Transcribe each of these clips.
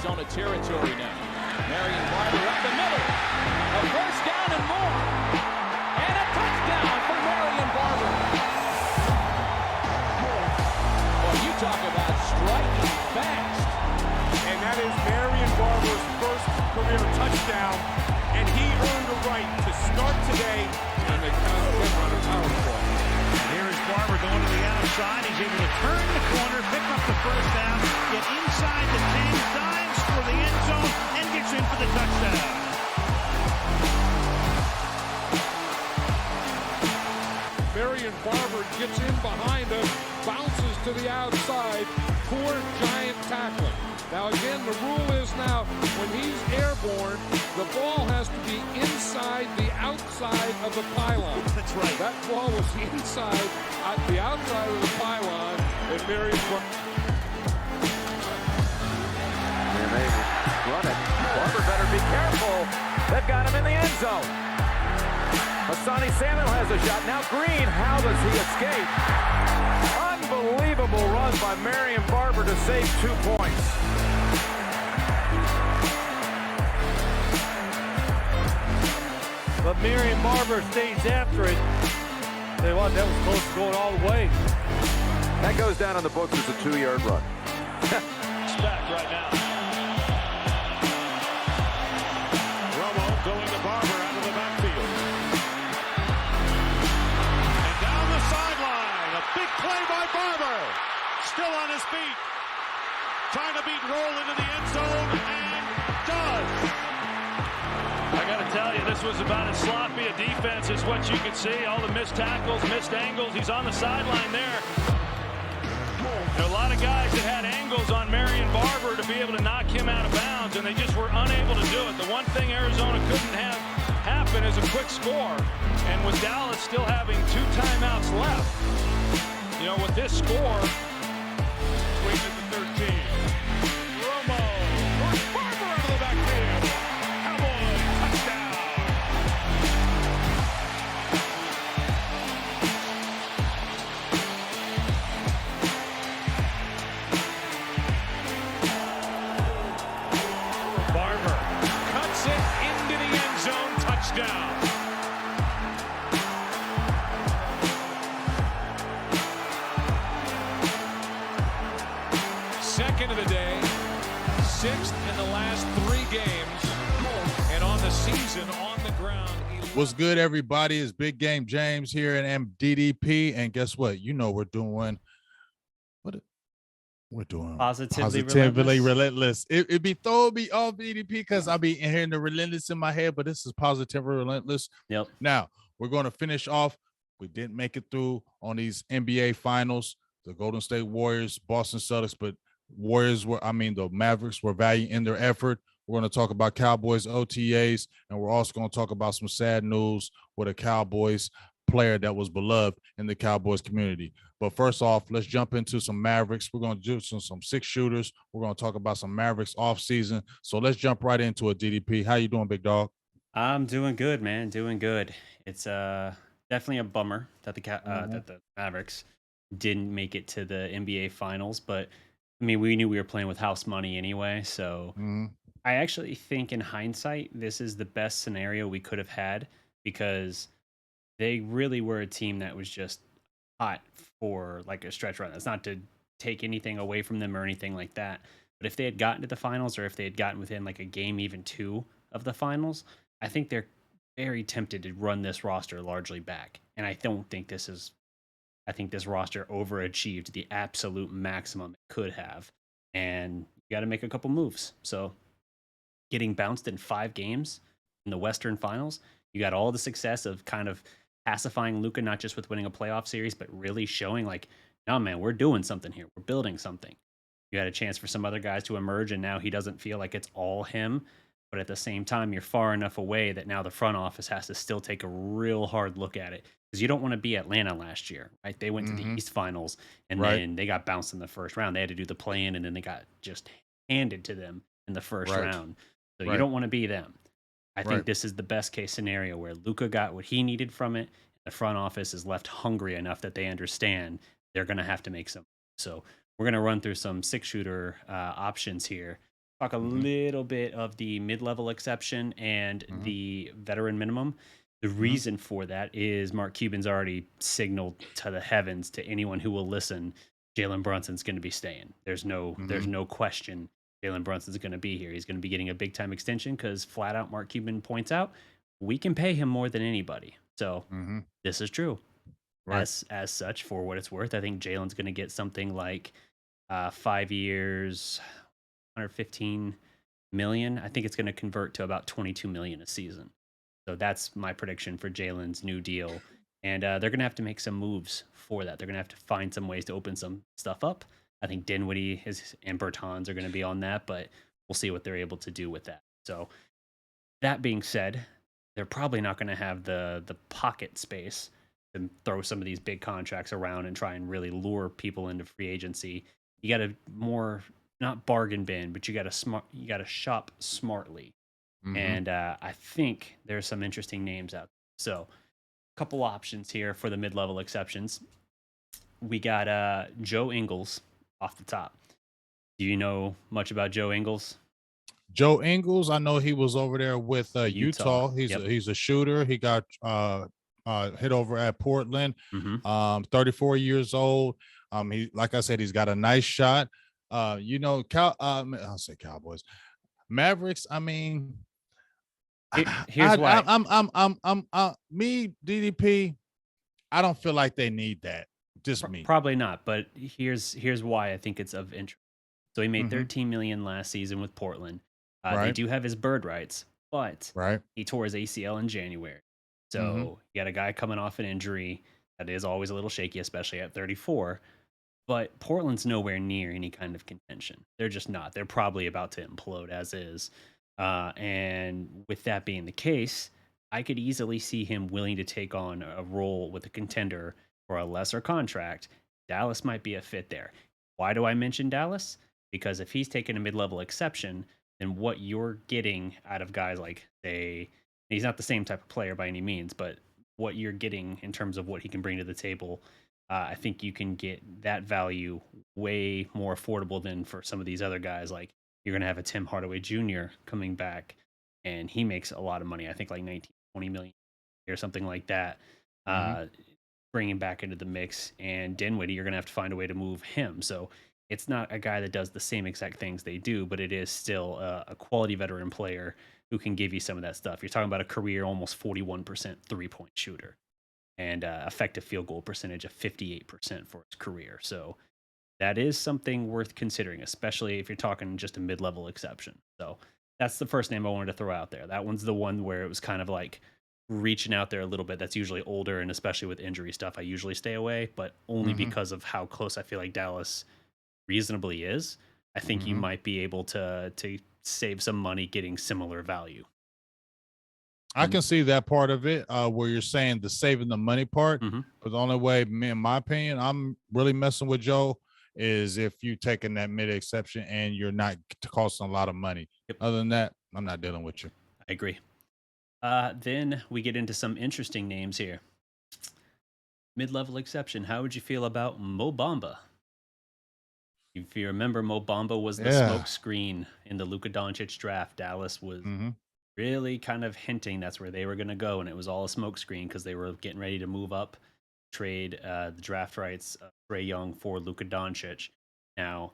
Arizona territory now. Marion Barber up the middle. A first down and more. And a touchdown for Marion Barber. Well, you talk about striking fast. And that is Marion Barber's first career touchdown. And he earned a right to start today. And they count him on a power play. Here is Barber going to the outside. He's able to turn the corner, pick up the first down, get inside the 10, dives for the end zone, and gets in for the touchdown. Marion Barber gets in behind him, bounces to the outside. Poor giant tackling. Now again, the rule is now when he's airborne, the ball has to be inside the outside of the pylon. That's right. That ball was inside the outside of the pylon, and Marion Barber. And they run it. Barber better be careful. They've got him in the end zone. Hassani Samuel has a shot. Now Green, how does he escape? Unbelievable run by Marion Barber to save 2 points. But Marion Barber stays after it. Tell you what, that was close to going all the way. That goes down on the books as a 2-yard run. It's back right now. Romo going to Barber out of the backfield. And down the sideline, a big play by Barber. Still on his feet. Trying to beat Roll into the end zone, and does. I got to tell you, this was about as sloppy a defense as what you could see. All the missed tackles, missed angles. He's on the sideline there. There are a lot of guys that had angles on Marion Barber to be able to knock him out of bounds, and they just were unable to do it. The one thing Arizona couldn't have happen is a quick score. And with Dallas still having 2 timeouts left, you know, with this score, swing at the 13. Romo, first Barber out of the backfield. Cowboys, touchdown. Barber cuts it into the end zone, touchdown. Second of the day, 6th in the last 3 games, and on the season, on the ground. What's good, everybody? It's Big Game James here in MDDP, and guess what? You know we're doing what we're doing. Positively relentless. It be throwing me off DDP because I'll be hearing the relentless in my head, but this is positively relentless. Yep. Now we're going to finish off. We didn't make it through on these NBA finals. The Golden State Warriors, Boston Celtics, but the Mavericks were valiant in their effort. We're going to talk about Cowboys OTAs, and we're also going to talk about some sad news with a Cowboys player that was beloved in the Cowboys community. But first off, let's jump into some Mavericks. We're going to do some 6 shooters. We're going to talk about some Mavericks offseason. So let's jump right into it, DDP. How you doing, big dog? I'm doing good, man. Doing good. It's definitely a bummer that the Mavericks didn't make it to the NBA Finals, but I mean, we knew we were playing with house money anyway. So I actually think, in hindsight, this is the best scenario we could have had because they really were a team that was just hot for like a stretch run. That's not to take anything away from them or anything like that. But if they had gotten to the finals, or if they had gotten within like a game, even 2 of the finals, I think they're very tempted to run this roster largely back. And I don't think this is, I think this roster overachieved the absolute maximum it could have. And you got to make a couple moves. So getting bounced in 5 games in the Western Finals, you got all the success of kind of pacifying Luka, not just with winning a playoff series, but really showing like, no, man, we're doing something here. We're building something. You had a chance for some other guys to emerge, and now he doesn't feel like it's all him. But at the same time, you're far enough away that now the front office has to still take a real hard look at it. Because you don't want to be Atlanta last year, right? They went to the East Finals, and then they got bounced in the first round. They had to do the play-in, and then they got just handed to them in the first round. So you don't want to be them. I think this is the best-case scenario where Luka got what he needed from it. The front office is left hungry enough that they understand they're going to have to make some. So we're going to run through some 6-shooter options here. talk a little bit of the mid-level exception and the veteran minimum. The reason for that is Mark Cuban's already signaled to the heavens to anyone who will listen, Jalen Brunson's going to be staying. There's no question Jalen Brunson's going to be here. He's going to be getting a big-time extension because flat out Mark Cuban points out, we can pay him more than anybody. So this is true. Right. As such, for what it's worth, I think Jalen's going to get something like 5 years, 115 million. I think it's going to convert to about 22 million a season. So that's my prediction for Jalen's new deal. And they're going to have to make some moves for that. They're going to have to find some ways to open some stuff up. I think Dinwiddie and Bertans are going to be on that, but we'll see what they're able to do with that. So that being said, they're probably not going to have the pocket space to throw some of these big contracts around and try and really lure people into free agency. You got to not bargain bin, but you got to shop smartly. And I think there's some interesting names out there. So a couple options here for the mid-level exceptions. We got Joe Ingles off the top. Do you know much about Joe Ingles? Joe Ingles, I know he was over there with Utah. He's a shooter. He got hit over at Portland. 34 years old. He, like I said, he's got a nice shot. I'll say Cowboys, Mavericks. I mean, here's why. Me, DDP. I don't feel like they need that. Just me. Probably not. But here's why I think it's of interest. So he made 13 million last season with Portland. They do have his bird rights, but he tore his ACL in January. So you got a guy coming off an injury that is always a little shaky, especially at 34. But Portland's nowhere near any kind of contention. They're just not. They're probably about to implode as is. And with that being the case, I could easily see him willing to take on a role with a contender for a lesser contract. Dallas might be a fit there. Why do I mention Dallas? Because if he's taking a mid-level exception, then what you're getting out of guys like, say, he's not the same type of player by any means, but what you're getting in terms of what he can bring to the table, I think you can get that value way more affordable than for some of these other guys. Like, you're going to have a Tim Hardaway Jr. coming back, and he makes a lot of money. I think like 19, 20 million or something like that. Bring him back into the mix. And Dinwiddie, you're going to have to find a way to move him. So it's not a guy that does the same exact things they do, but it is still a quality veteran player who can give you some of that stuff. You're talking about a career almost 41% 3-point shooter and effective field goal percentage of 58% for his career. So that is something worth considering, especially if you're talking just a mid-level exception. So that's the first name I wanted to throw out there. That one's the one where it was kind of like reaching out there a little bit. That's usually older, and especially with injury stuff, I usually stay away, but only because of how close I feel like Dallas reasonably is. I think you might be able to save some money getting similar value. I can see that part of it, where you're saying the saving the money part. But the only way, in my opinion, I'm really messing with Joe is if you taking that mid exception and you're not costing a lot of money. Other than that, I'm not dealing with you. I agree. Then we get into some interesting names here. Mid-level exception. How would you feel about Mo Bamba? If you remember, Mo Bamba was the smoke screen in the Luka Doncic draft. Dallas was really kind of hinting that's where they were going to go, and it was all a smoke screen because they were getting ready to move up, trade the draft rights of Trae Young for Luka Doncic. Now,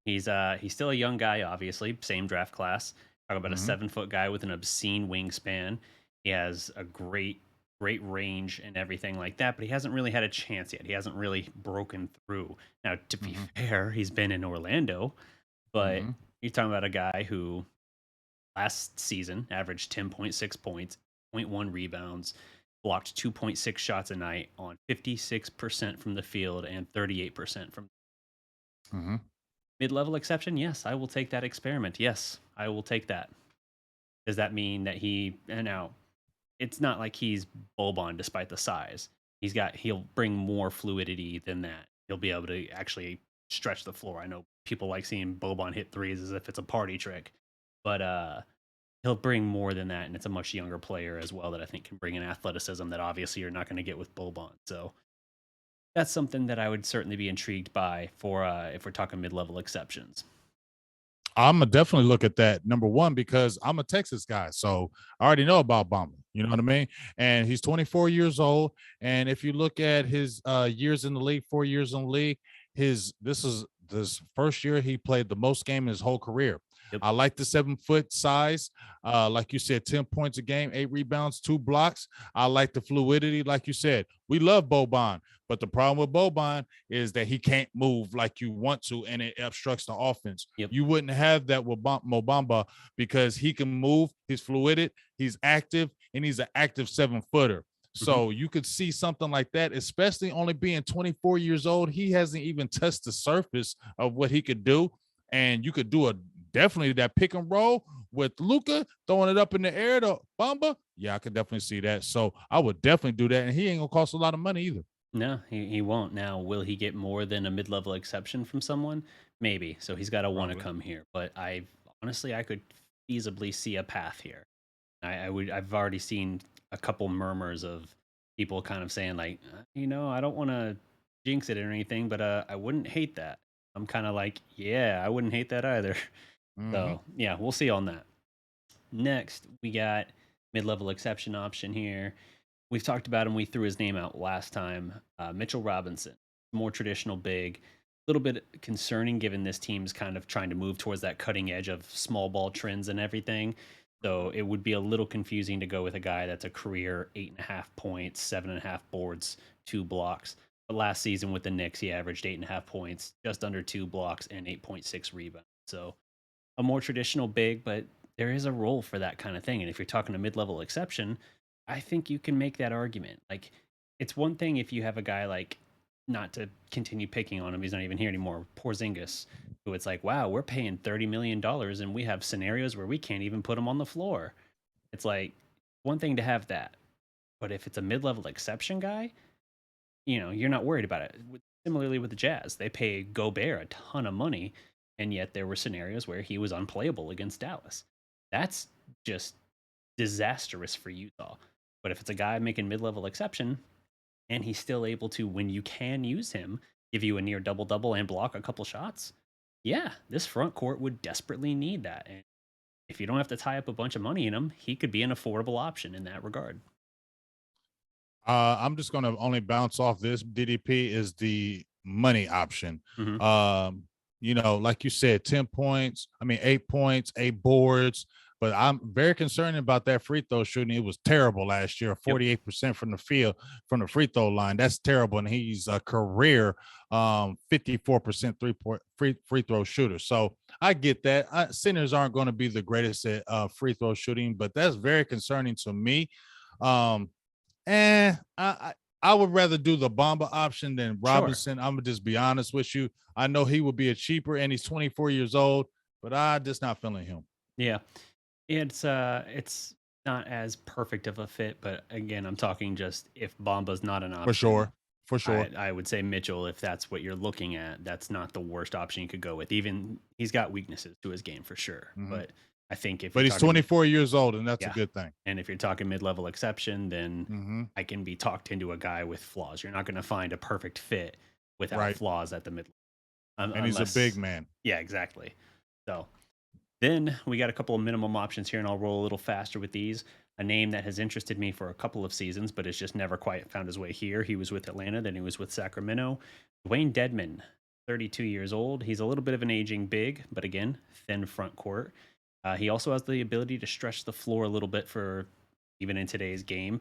he's still a young guy, obviously, same draft class. Talk about a 7-foot guy with an obscene wingspan. He has a great range and everything like that, but he hasn't really had a chance yet. He hasn't really broken through. Now, to be fair, he's been in Orlando, but you're talking about a guy who last season averaged 10.6 points, 0.1 rebounds, blocked 2.6 shots a night on 56% from the field and 38% from mid-level exception. Yes, I will take that experiment. Yes, I will take that. Does that mean that now it's not like he's Boban despite the size. He'll bring more fluidity than that. He'll be able to actually stretch the floor. I know people like seeing Boban hit threes as if it's a party trick, but he'll bring more than that, and it's a much younger player as well that I think can bring an athleticism that obviously you're not going to get with Boban. So that's something that I would certainly be intrigued by for if we're talking mid-level exceptions. I'm gonna definitely look at that. Number one, because I'm a Texas guy, so I already know about Bamba. You know what I mean? And he's 24 years old. And if you look at his years in the league, 4 years in the league, this is this first year he played the most game in his whole career. Yep. I like the 7 foot size. Like you said, 10 points a game, 8 rebounds, 2 blocks. I like the fluidity, like you said. We love Boban, but the problem with Boban is that he can't move like you want to, and it obstructs the offense. Yep. You wouldn't have that with Mobamba because he can move, he's fluid, he's active, and he's an active 7-footer. So you could see something like that, especially only being 24 years old. He hasn't even touched the surface of what he could do. And you could do definitely that pick and roll with Luka throwing it up in the air to Bamba. Yeah, I could definitely see that. So I would definitely do that. And he ain't gonna cost a lot of money either. No, he won't. Now, will he get more than a mid-level exception from someone? Maybe. So he's got to want to come here. But honestly, I could feasibly see a path here. I've already seen a couple murmurs of people kind of saying like, I don't want to jinx it or anything, but I wouldn't hate that. I'm kind of like, yeah, I wouldn't hate that either. So yeah, we'll see on that. Next, we got mid-level exception option here. We've talked about him. We threw his name out last time. Mitchell Robinson, more traditional big. A little bit concerning given this team's kind of trying to move towards that cutting edge of small ball trends and everything. So it would be a little confusing to go with a guy that's a career 8.5 points, 7.5 boards, 2 blocks. But last season with the Knicks, he averaged 8.5 points, just under 2 blocks, and 8.6 rebounds. So a more traditional big, but there is a role for that kind of thing. And if you're talking a mid-level exception, I think you can make that argument. Like, it's one thing if you have a guy like, not to continue picking on him, he's not even here anymore, Porzingis, who it's like, wow, we're paying $30 million and we have scenarios where we can't even put him on the floor. It's like one thing to have that. But if it's a mid-level exception guy, you're not worried about it. Similarly with the Jazz, they pay Gobert a ton of money, and yet there were scenarios where he was unplayable against Dallas. That's just disastrous for Utah. But if it's a guy making mid-level exception, and he's still able to, when you can use him, give you a near double-double and block a couple shots, yeah, this front court would desperately need that. And if you don't have to tie up a bunch of money in him, he could be an affordable option in that regard. I'm just going to only bounce off this. DDP is the money option. Like you said, 10 points, 8 points, 8 boards. But I'm very concerned about that free throw shooting. It was terrible last year, 48% from the field, from the free throw line. That's terrible. And he's a career 54% free throw shooter. So I get that. Centers aren't going to be the greatest at free throw shooting, but that's very concerning to me. I would rather do the Bamba option than Robinson. Sure. I'm going to just be honest with you. I know he would be a cheaper, and he's 24 years old, but I'm just not feeling him. Yeah. It's not as perfect of a fit, but again, I'm talking just if Bamba's not an option. For sure. I would say Mitchell, if that's what you're looking at, that's not the worst option you could go with. Even he's got weaknesses to his game for sure, but I think but he's 24 years old, and that's a good thing. And if you're talking mid-level exception, then I can be talked into a guy with flaws. You're not going to find a perfect fit without flaws at the mid-level. And he's a big man. Yeah, exactly. So then we got a couple of minimum options here, and I'll roll a little faster with these. A name that has interested me for a couple of seasons, but has just never quite found his way here. He was with Atlanta, then he was with Sacramento. Dwayne Dedmon, 32 years old. He's a little bit of an aging big, but again, thin front court. He also has the ability to stretch the floor a little bit for even in today's game.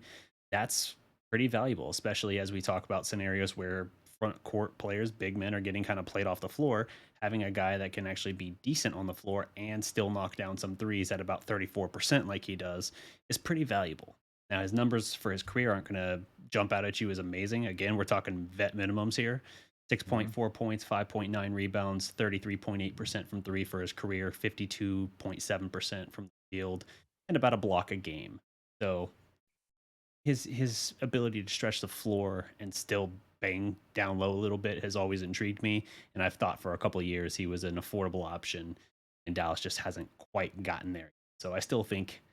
That's pretty valuable, especially as we talk about scenarios where front court players, big men, are getting kind of played off the floor. Having a guy that can actually be decent on the floor and still knock down some threes at about 34% like he does is pretty valuable. Now, his numbers for his career aren't going to jump out at you as amazing. Again, we're talking vet minimums here. 6.4 points, 5.9 rebounds, 33.8% from three for his career, 52.7% from the field, and about a block a game. So his ability to stretch the floor and still bang down low a little bit has always intrigued me, and I've thought for a couple of years he was an affordable option, and Dallas just hasn't quite gotten there. So I still think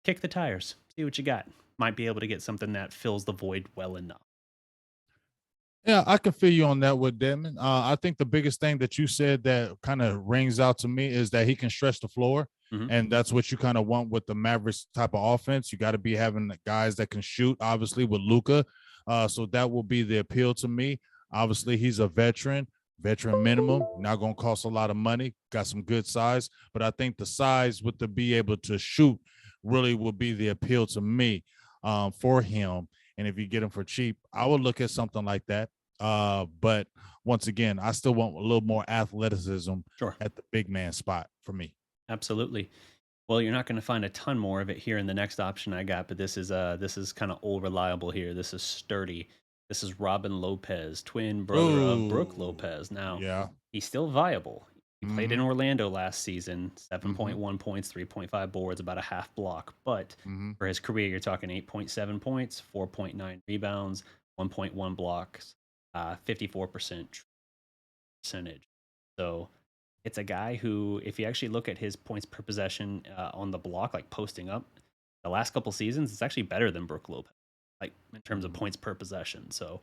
kick the tires, see what you got. Might be able to get something that fills the void well enough. Yeah, I can feel you on that with Dedmon. I think the biggest thing that you said that kind of rings out to me is that he can stretch the floor. Mhm. And that's what you kind of want with the Mavericks type of offense. You got to be having the guys that can shoot, obviously, with Luka. So that will be the appeal to me. Obviously, he's a veteran minimum, not going to cost a lot of money, got some good size. But I think the size with the be able to shoot really will be the appeal to me for him. And if you get him for cheap, I would look at something like that. But once again, I still want a little more athleticism Sure. at the big man spot for me. Absolutely. Well, you're not going to find a ton more of it here in the next option I got, but this is kind of old reliable here. This is sturdy. This is Robin Lopez, twin brother of Brooke Ooh, Lopez. Now, yeah. he's still viable. He played in Mhm, Orlando last season, 7.1 points, 3.5 boards, about a half block. But mhm. for his career, you're talking 8.7 points, 4.9 rebounds, 1.1 blocks, 54% percentage. So it's a guy who, if you actually look at his points per possession on the block, like posting up, the last couple seasons, it's actually better than Brooke Lopez, like in terms of points per possession. So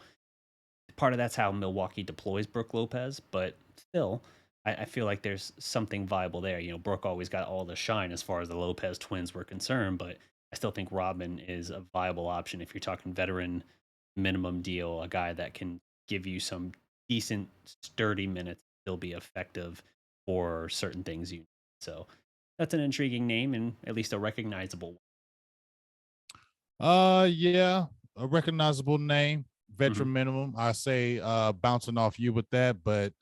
part of that's how Milwaukee deploys Brooke Lopez, but still, I feel like there's something viable there. You know, Brooke always got all the shine as far as the Lopez twins were concerned, but I still think Robin is a viable option if you're talking veteran minimum deal, a guy that can give you some decent, sturdy minutes, still be effective for certain things you need. So that's an intriguing name and at least a recognizable one. Yeah, a recognizable name, Mhm. veteran minimum. I say bouncing off you with that, but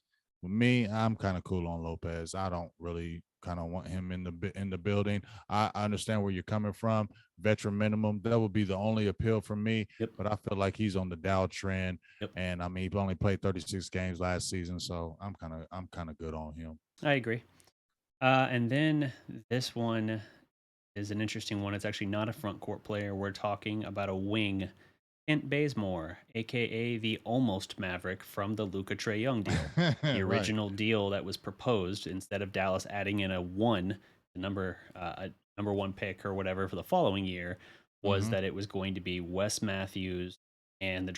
with me, I'm kind of cool on Lopez. I don't really kind of want him in the building. I understand where you're coming from. Veteran minimum, that would be the only appeal for me, Yep. but I feel like he's on the downtrend. Yep. And I mean, he only played 36 games last season, so I'm kind of good on him. I agree. And then this one is an interesting one. It's actually not a front court player. We're talking about a wing, Kent Bazemore, aka the almost Maverick from the Luka Trey Young deal. The Right. original deal that was proposed, instead of Dallas adding in a number one pick or whatever for the following year, was Hmm. that it was going to be Wes Matthews and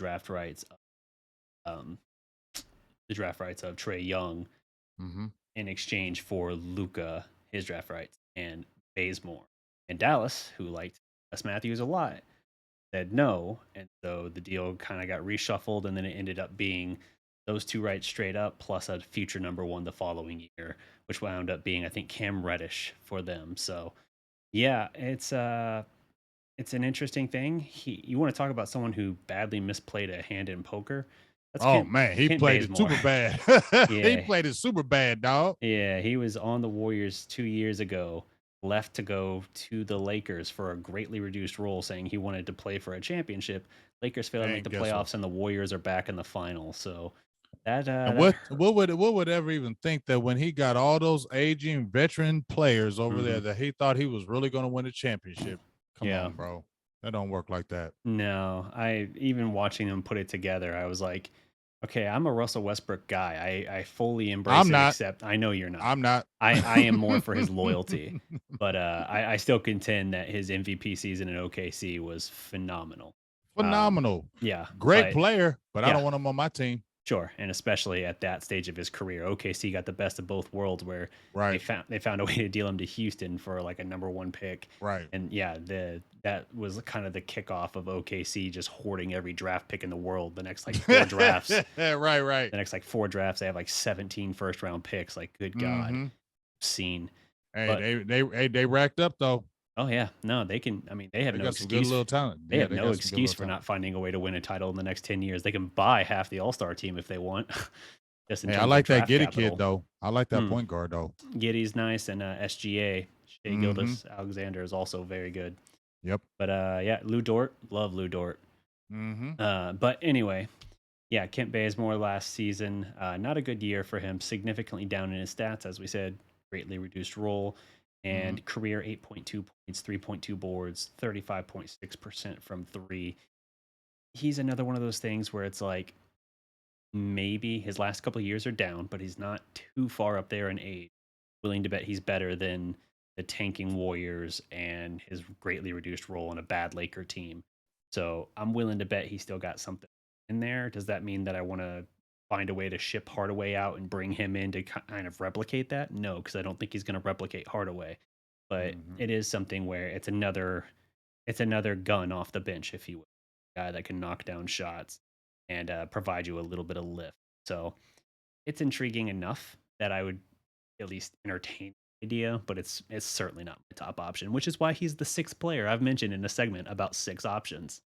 um, the draft rights of Trey Young Hmm. in exchange for Luka, his draft rights, and Bazemore. And Dallas, who liked Wes Matthews a lot, said no. And so the deal kind of got reshuffled, and then it ended up being those two rights straight up, plus a future number one the following year, which wound up being, I think, Cam Reddish for them. So yeah, it's an interesting thing. You want to talk about someone who badly misplayed a hand in poker? That's Oh man, he Kent played it Bazemore. super bad. He Yeah, played it super bad, dog. yeah, he was on the Warriors 2 years ago, left to go to the Lakers for a greatly reduced role, saying he wanted to play for a championship. Lakers failed to make And the guess what? playoffs, and the Warriors are back in the final. So that And that what hurt. would ever even think that when he got all those aging veteran players over Hmm. there that he thought he was really going to win a championship? Come Yeah, on, bro. That don't work like that. no, I even watching them put it together, I was like, okay, I'm a Russell Westbrook guy. I fully embrace I'm and not. accept. I know you're not. I'm not. I am more for his loyalty, but I still contend that his MVP season in OKC was phenomenal. Um, Phenomenal. yeah, Great but player, but I yeah, don't want him on my team. sure, and especially at that stage of his career, OKC got the best of both worlds, where Right. they found a way to deal him to Houston for like a number one pick, Right. and yeah, that was kind of the kickoff of OKC just hoarding every draft pick in the world. The next like four drafts, Right, right. the next like four drafts, they have like 17 first round picks. Like, good God, Mm-hmm. obscene. Hey, But they racked up though. oh yeah, no, they can. I mean, they have They no got some good excuse. little talent. They Yeah, have they no got some good excuse little for talent. not finding a way to win a title in the next 10 years. They can buy half the All Star team if they want, just in Hey, I terms of like that draft Giddy kid capital. though. I like that Hmm. point guard though. Giddy's nice, and SGA, Shea Mm-hmm. Gildas Alexander, is also very good. Yep. But yeah, Lou Dort, love Lou Dort. Mm-hmm. But anyway, yeah, Kent Bazemore last season, not a good year for him, significantly down in his stats, as we said, greatly reduced role, Mm-hmm. and career 8.2 points, 3.2 boards, 35.6% from three. He's another one of those things where it's like maybe his last couple of years are down, but he's not too far up there in age. Willing to bet he's better than the tanking Warriors and his greatly reduced role on a bad Laker team. So I'm willing to bet he still got something in there, does that mean that I want to find a way to ship Hardaway out and bring him in to kind of replicate that? No, because I don't think he's going to replicate Hardaway. But it is something where it's another gun off the bench, if you will, guy that can knock down shots and provide you a little bit of lift. So it's intriguing enough that I would at least entertain the idea, but it's certainly not my top option, which is why he's the sixth player I've mentioned in a segment about 6 options.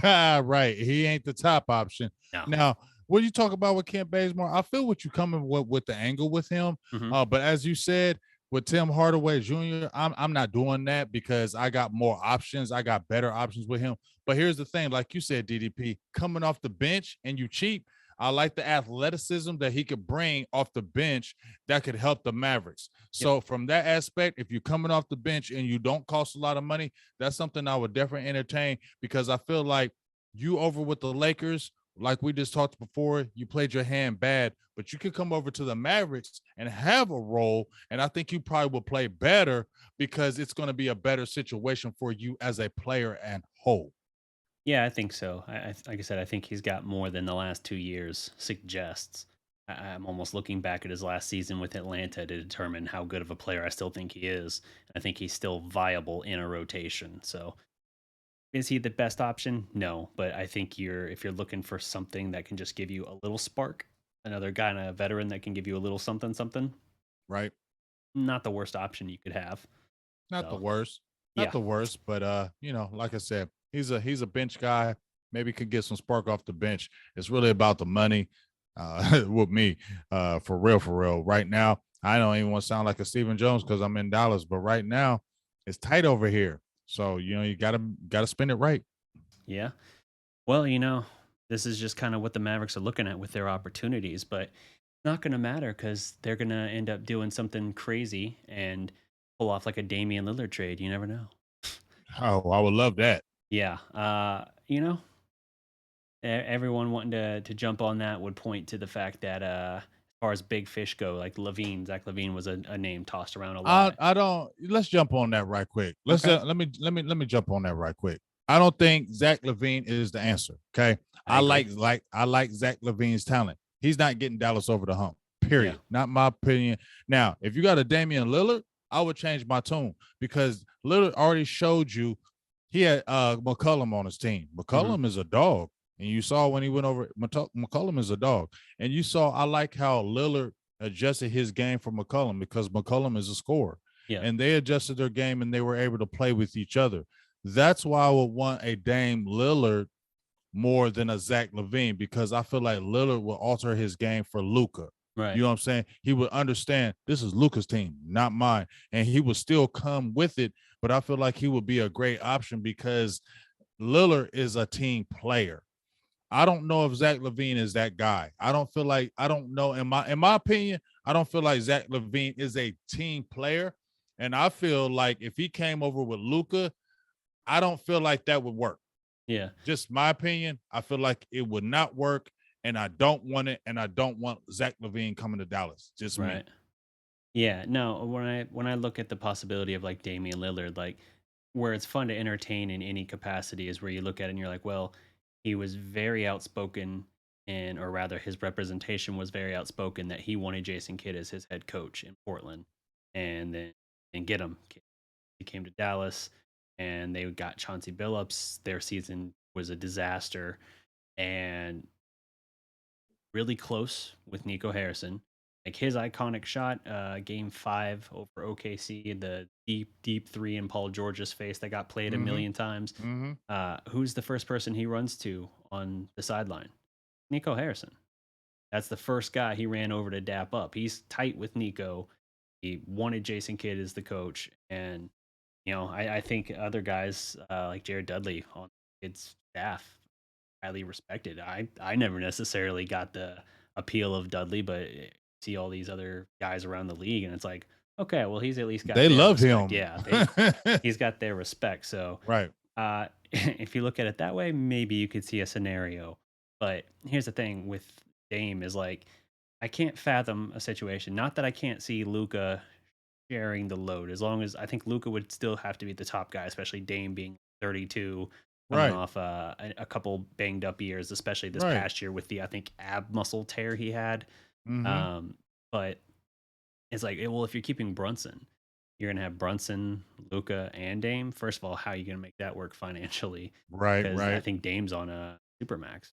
Right. He ain't the top option. No. Now, what you talk about with Kent Bazemore, I feel what you coming with the angle with him. But as you said, with Tim Hardaway Jr., I'm not doing that because I got more options. I got better options with him. But here's the thing, like you said, DDP, coming off the bench and you cheap, I like the athleticism that he could bring off the bench that could help the Mavericks. So from that aspect, if you're coming off the bench and you don't cost a lot of money, that's something I would definitely entertain because I feel like you over with the Lakers, like we just talked before, you played your hand bad, but you could come over to the Mavericks and have a role. And I think you probably will play better because it's going to be a better situation for you as a player and whole. Yeah, I think so. Like I said, I think he's got more than the last 2 years suggests. I'm almost looking back at his last season with Atlanta to determine how good of a player I still think he is. I think he's still viable in a rotation. So is he the best option? No, but I think if you're looking for something that can just give you a little spark, another guy and a veteran that can give you a little something, something, Right. not the worst option you could have. Not So, the worst. Not yeah. the worst, but like I said, he's a bench guy. Maybe could get some spark off the bench. It's really about the money with me. For real. Right now, I don't even want to sound like a Stephen Jones because I'm in Dallas, but right now it's tight over here. So, you gotta spend it right. Yeah. Well, this is just kind of what the Mavericks are looking at with their opportunities, but it's not going to matter because they're going to end up doing something crazy and pull off like a Damian Lillard trade. You never know. Oh, I would love that. Yeah. Everyone wanting to jump on that would point to the fact that as far as big fish go, like Zach Levine was a name tossed around a lot. I don't. Let's jump on that right quick. Okay. Let me jump on that right quick. I don't think Zach Levine is the answer. Okay, I agree. like Zach Levine's talent. He's not getting Dallas over the hump. Period. Yeah. Not my opinion. Now, if you got a Damian Lillard, I would change my tune because Lillard already showed you he had McCollum on his team. McCollum is a dog. And you saw when he went over, McCollum is a dog. And you saw, I like how Lillard adjusted his game for McCollum because McCollum is a scorer. Yeah. And they adjusted their game and they were able to play with each other. That's why I would want a Dame Lillard more than a Zach Levine because I feel like Lillard will alter his game for Luka. Right. You know what I'm saying? He would understand this is Luka's team, not mine. And he would still come with it. But I feel like he would be a great option because Lillard is a team player. I don't know if Zach Levine is that guy. I don't know. In my opinion, I don't feel like Zach Levine is a team player. And I feel like if he came over with Luka, I don't feel like that would work. Yeah. Just my opinion. I feel like it would not work. And I don't want it. And I don't want Zach Levine coming to Dallas. Just right. me. Yeah. No, when I look at the possibility of like Damian Lillard, like where it's fun to entertain in any capacity is where you look at it and you're like, well, he was very outspoken or rather his representation was very outspoken that he wanted Jason Kidd as his head coach in Portland and then get him. He came to Dallas and they got Chauncey Billups. Their season was a disaster and really close with Nico Harrison. Like his iconic shot, game 5 over OKC, the deep 3 in Paul George's face that got played a million times. Who's the first person he runs to on the sideline? Nico Harrison. That's the first guy he ran over to dap up. He's tight with Nico. He wanted Jason Kidd as the coach. And, I think other guys like Jared Dudley on Kidd's staff, highly respected. I never necessarily got the appeal of Dudley, but see all these other guys around the league and it's like, okay, well, he's at least got they love respect. him. Yeah, he's got their respect. So right. If you look at it that way, maybe you could see a scenario. But here's the thing with Dame is like, I can't fathom a situation. Not that I can't see Luka sharing the load, as long as I think Luka would still have to be the top guy, especially Dame being 32 coming Right. off a couple banged up years, especially this Right. past year with the I think ab muscle tear he had. Mm-hmm. But it's like, well, if you're keeping Brunson, you're gonna have Brunson, Luca, and Dame. First of all, how are you gonna make that work financially? Right. Because I Right. think Dame's on a supermax.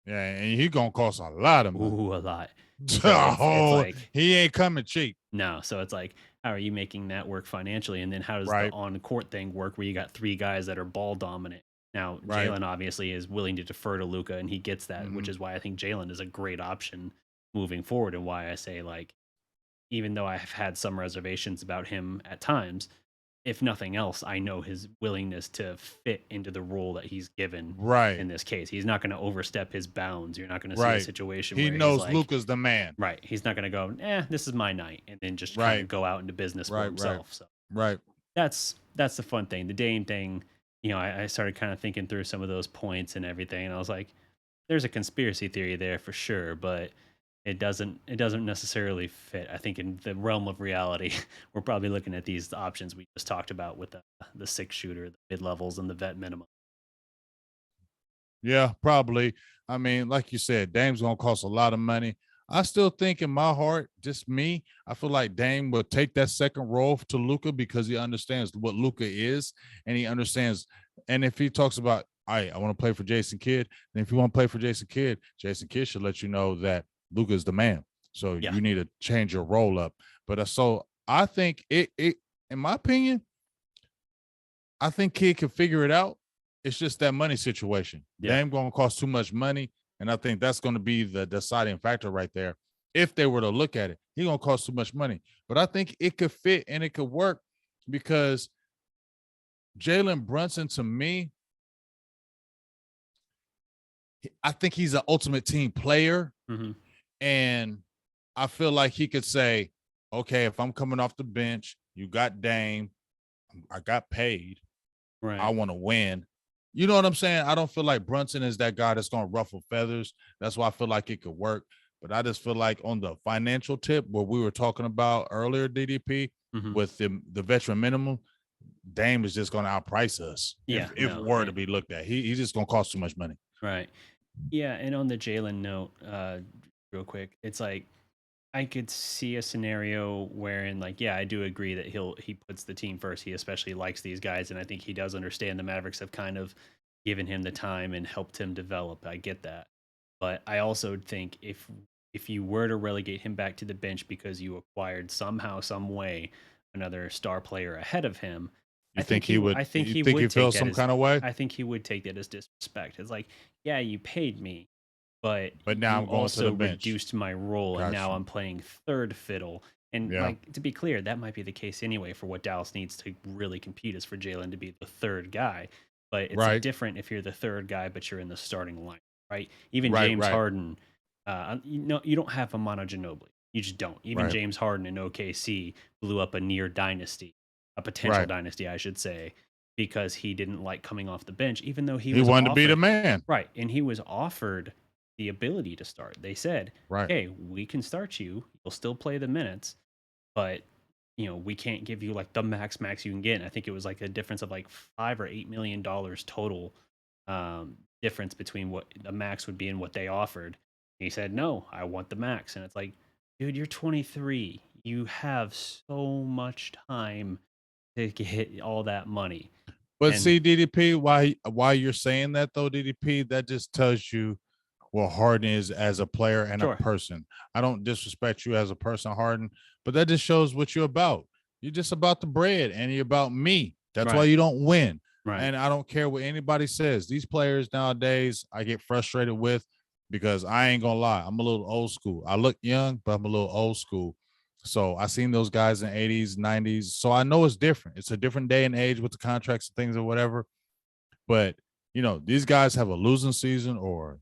Yeah, and he gonna cost a lot of money. Ooh, a lot. So it's like He ain't coming cheap. no. So it's like, how are you making that work financially? And then how does the Right. on court thing work where you got three guys that are ball dominant? Now, Right. Jalen obviously is willing to defer to Luca, and he gets that, which Mhm. is why I think Jalen is a great option moving forward, and why I say, like, even though I have had some reservations about him at times, if nothing else, I know his willingness to fit into the role that he's given Right. in this case. He's not going to overstep his bounds. You're not going to see a Right. situation He where he's knows like, Luca's the man. right. He's not going to go, this is my night, and then just kind Right. of go out into business for Right. Right. himself. So Right. that's the fun thing. The Dame thing, I started kind of thinking through some of those points and everything, and I was like, there's a conspiracy theory there for sure, but it doesn't necessarily fit. I think in the realm of reality, we're probably looking at these options we just talked about with the 6-shooter, the mid levels, and the vet minimum. Yeah, probably. I mean, like you said, Dame's gonna cost a lot of money. I still think in my heart, just me, I feel like Dame will take that second role to Luca because he understands what Luca is, and he understands. And if he talks about, I want to play for Jason Kidd, then if you want to play for Jason Kidd should let you know that Luca is the man. So Yeah. you need to change your role up. But so I think it, in my opinion, I think Kidd can figure it out. It's just that money situation. Yeah. Dame going to cost too much money. And I think that's going to be the deciding factor right there. If they were to look at it, he's going to cost too much money. But I think it could fit and it could work because Jalen Brunson, to me, I think he's an ultimate team player. Mm-hmm. And I feel like he could say, okay, if I'm coming off the bench, you got Dame, I got paid. Right. I want to win. You know what I'm saying? I don't feel like Brunson is that guy that's going to ruffle feathers. That's why I feel like it could work. But I just feel like on the financial tip, what we were talking about earlier, DDP, Mm-hmm. with the veteran minimum, Dame is just going to outprice us. Yeah, if it were to be looked at, he's just going to cost too much money. Right. Yeah, and on the Jalen note, real quick, it's like I could see a scenario wherein, like, yeah, I do agree that he puts the team first. He especially likes these guys, and I think he does understand the Mavericks have kind of given him the time and helped him develop. I get that, but I also think if you were to relegate him back to the bench because you acquired somehow, some way, another star player ahead of him, I think he would feel some kind of way. I think he would take that as disrespect. It's like, yeah, you paid me, but now you I'm going also to the bench. reduced my role, and now Gotcha. I'm playing third fiddle. And Yeah. like, to be clear, that might be the case anyway for what Dallas needs to really compete is for Jalen to be the third guy. But it's Right. different if you're the third guy, but you're in the starting line, right? Even Right, James right. Harden, you don't have a Mono Ginobili. You just don't. Even Right. James Harden in OKC blew up a near dynasty, a potential Right. dynasty, I should say, because he didn't like coming off the bench, even though he He was wanted to be the offered- man. Right. And he was offered the ability to start. They said, Right. hey, we can start you. You'll still play the minutes, but we can't give you like the max you can get. And I think it was like a difference of like $5 or $8 million total difference between what the max would be and what they offered. And he said, no, I want the max. And it's like, dude, you're 23. You have so much time to get all that money. But And- see, DDP, why you're saying that though, DDP, that just tells you what Harden is as a player and Sure. a person. I don't disrespect you as a person, Harden, but that just shows what you're about. You're just about the bread and you're about me. That's why Right. you don't win. Right. And I don't care what anybody says. These players nowadays, I get frustrated with because I ain't gonna lie. I'm a little old school. I look young, but I'm a little old school. So I seen those guys in 80s, 90s. So I know it's different. It's a different day and age with the contracts and things or whatever. But, these guys have a losing season or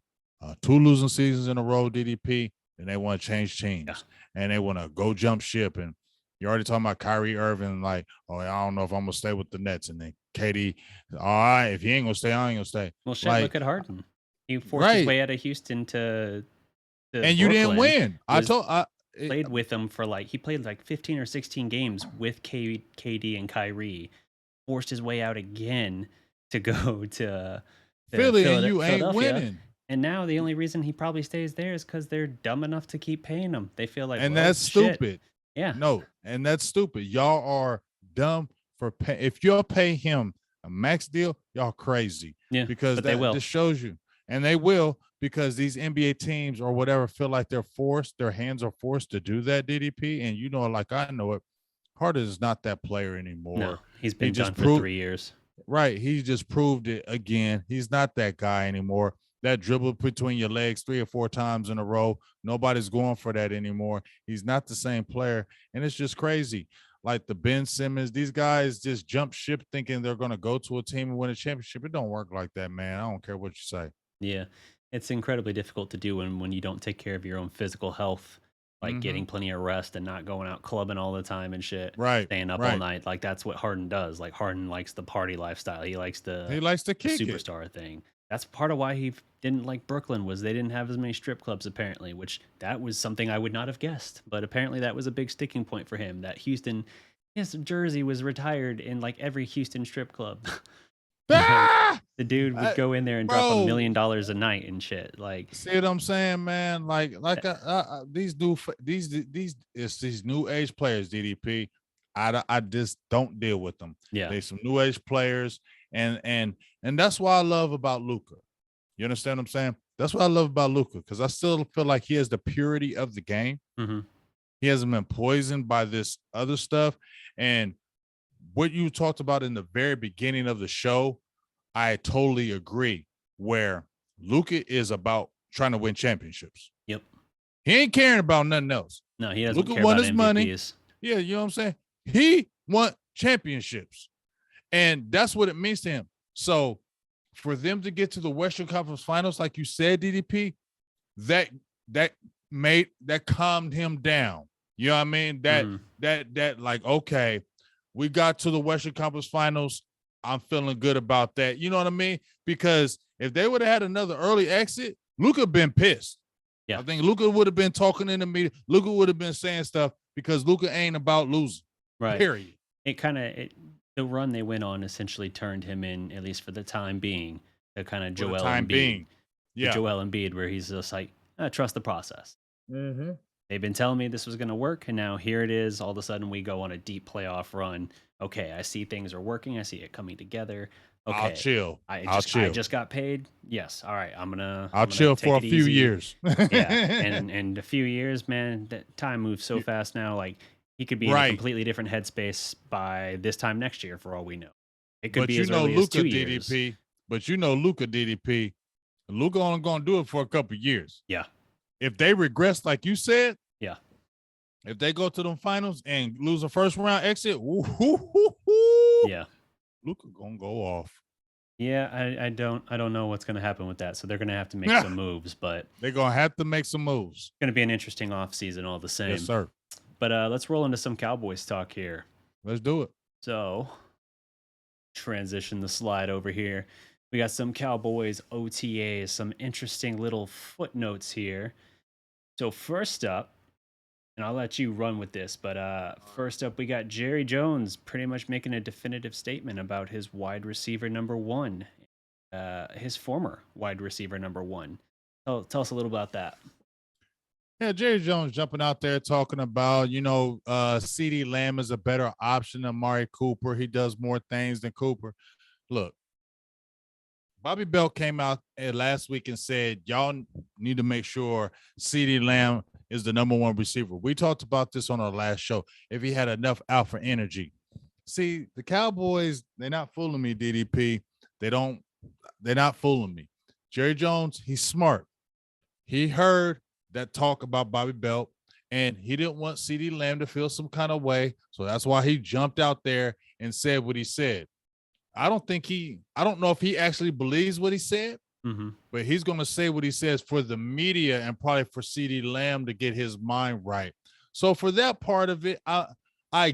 2 losing seasons in a row, DDP, and they want to change teams. Yeah. And they want to go jump ship. And you're already talking about Kyrie Irving, like, oh, I don't know if I'm going to stay with the Nets. And then KD, all right, if he ain't going to stay, I ain't going to stay. Well, shit, Like- look at Harden. He forced his Right. way out of Houston to And you didn't Brooklyn. win. Played with them for he played like 15 or 16 games with KD and Kyrie. Forced his way out again to go to Philly and you ain't Philadelphia. winning. And now the only reason he probably stays there is because they're dumb enough to keep paying him. They feel like, And well, that's shit. stupid. Yeah. No, and that's stupid. Y'all are dumb for pay. If y'all pay him a max deal, y'all crazy. Yeah, because but they will. This shows you, and they will, because these NBA teams or whatever feel like they're forced, their hands are forced to do that, DDP. And you know, like I know it, Harden is not that player anymore. No, he's been done for 3 years. Right. He just proved it again. He's not that guy anymore. That dribble between your legs 3 or 4 times in a row, nobody's going for that anymore. He's not the same player. And it's just crazy. Like the Ben Simmons, these guys just jump ship thinking they're going to go to a team and win a championship. It don't work like that, man. I don't care what you say. Yeah. It's incredibly difficult to do when you don't take care of your own physical health, like getting plenty of rest and not going out clubbing all the time and shit. Right. Staying up all night. Like that's what Harden does. Like Harden likes the party lifestyle. He likes the kick superstar thing. That's part of why he didn't like Brooklyn, was they didn't have as many strip clubs apparently, which that was something I would not have guessed. But apparently that was a big sticking point for him, that Houston, his jersey was retired in like every Houston strip club. The dude would go in there and drop $1 million a night and shit. Like, see what I'm saying, man? Like these new age players, DDP. I just don't deal with them. Yeah, they some new age players, and that's what I love about Luka. You understand what I'm saying? That's what I love about Luka, because I still feel like he has the purity of the game. He hasn't been poisoned by this other stuff. And what you talked about in the very beginning of the show, I totally agree. Where Luka is about trying to win championships. Yep. He ain't caring about nothing else. No, he doesn't Luka care won about his MVPs. money. Yeah, you know what I'm saying? He won championships. And that's what it means to him. So for them to get to the Western Conference Finals, like you said, DDP, that calmed him down. You know what I mean? That like, okay, we got to the Western Conference Finals. I'm feeling good about that. You know what I mean? Because if they would have had another early exit, Luka been pissed. Yeah. I think Luka would have been talking in the media. Luka would have been saying stuff, because Luka ain't about losing. Right. Period. The run they went on essentially turned him in, at least for the time being, the kind of Joel Embiid, where he's just like, trust the process. They've been telling me this was going to work, and now here it is. All of a sudden, we go on a deep playoff run. Okay, I see things are working. I see it coming together. Okay, I'll chill. I just got paid. Yes. All right. I'll chill for a few years. Yeah. And a few years, man, that time moves so fast now. Like, he could be in a completely different headspace by this time next year, for all we know. It could be as early as 2 years. But you know, Luka DDP, Luka only going to do it for a couple of years. Yeah. If they regress, like you said, yeah. If they go to them finals and lose a first round exit, yeah, Luka gonna go off. Yeah, I don't know what's gonna happen with that. So they're gonna have to make some moves, but they're gonna have to make some moves. It's gonna be an interesting offseason all the same. Yes, sir. But let's roll into some Cowboys talk here. Let's do it. So transition the slide over here. We got some Cowboys OTAs, some interesting little footnotes here. So first up, and I'll let you run with this, but first up, we got Jerry Jones pretty much making a definitive statement about his wide receiver number one, his former wide receiver number one. Tell us a little about that. Yeah, Jerry Jones jumping out there talking about, CeeDee Lamb is a better option than Amari Cooper. He does more things than Cooper. Look, Bobby Belt came out last week and said, y'all need to make sure CeeDee Lamb is the number one receiver. We talked about this on our last show. If he had enough alpha energy. See, the Cowboys, they're not fooling me, DDP. They're not fooling me. Jerry Jones, he's smart. He heard that talk about Bobby Belt, and he didn't want CeeDee Lamb to feel some kind of way. So that's why he jumped out there and said what he said. I don't know if he actually believes what he said, but he's going to say what he says for the media and probably for CeeDee Lamb to get his mind right. So for that part of it, I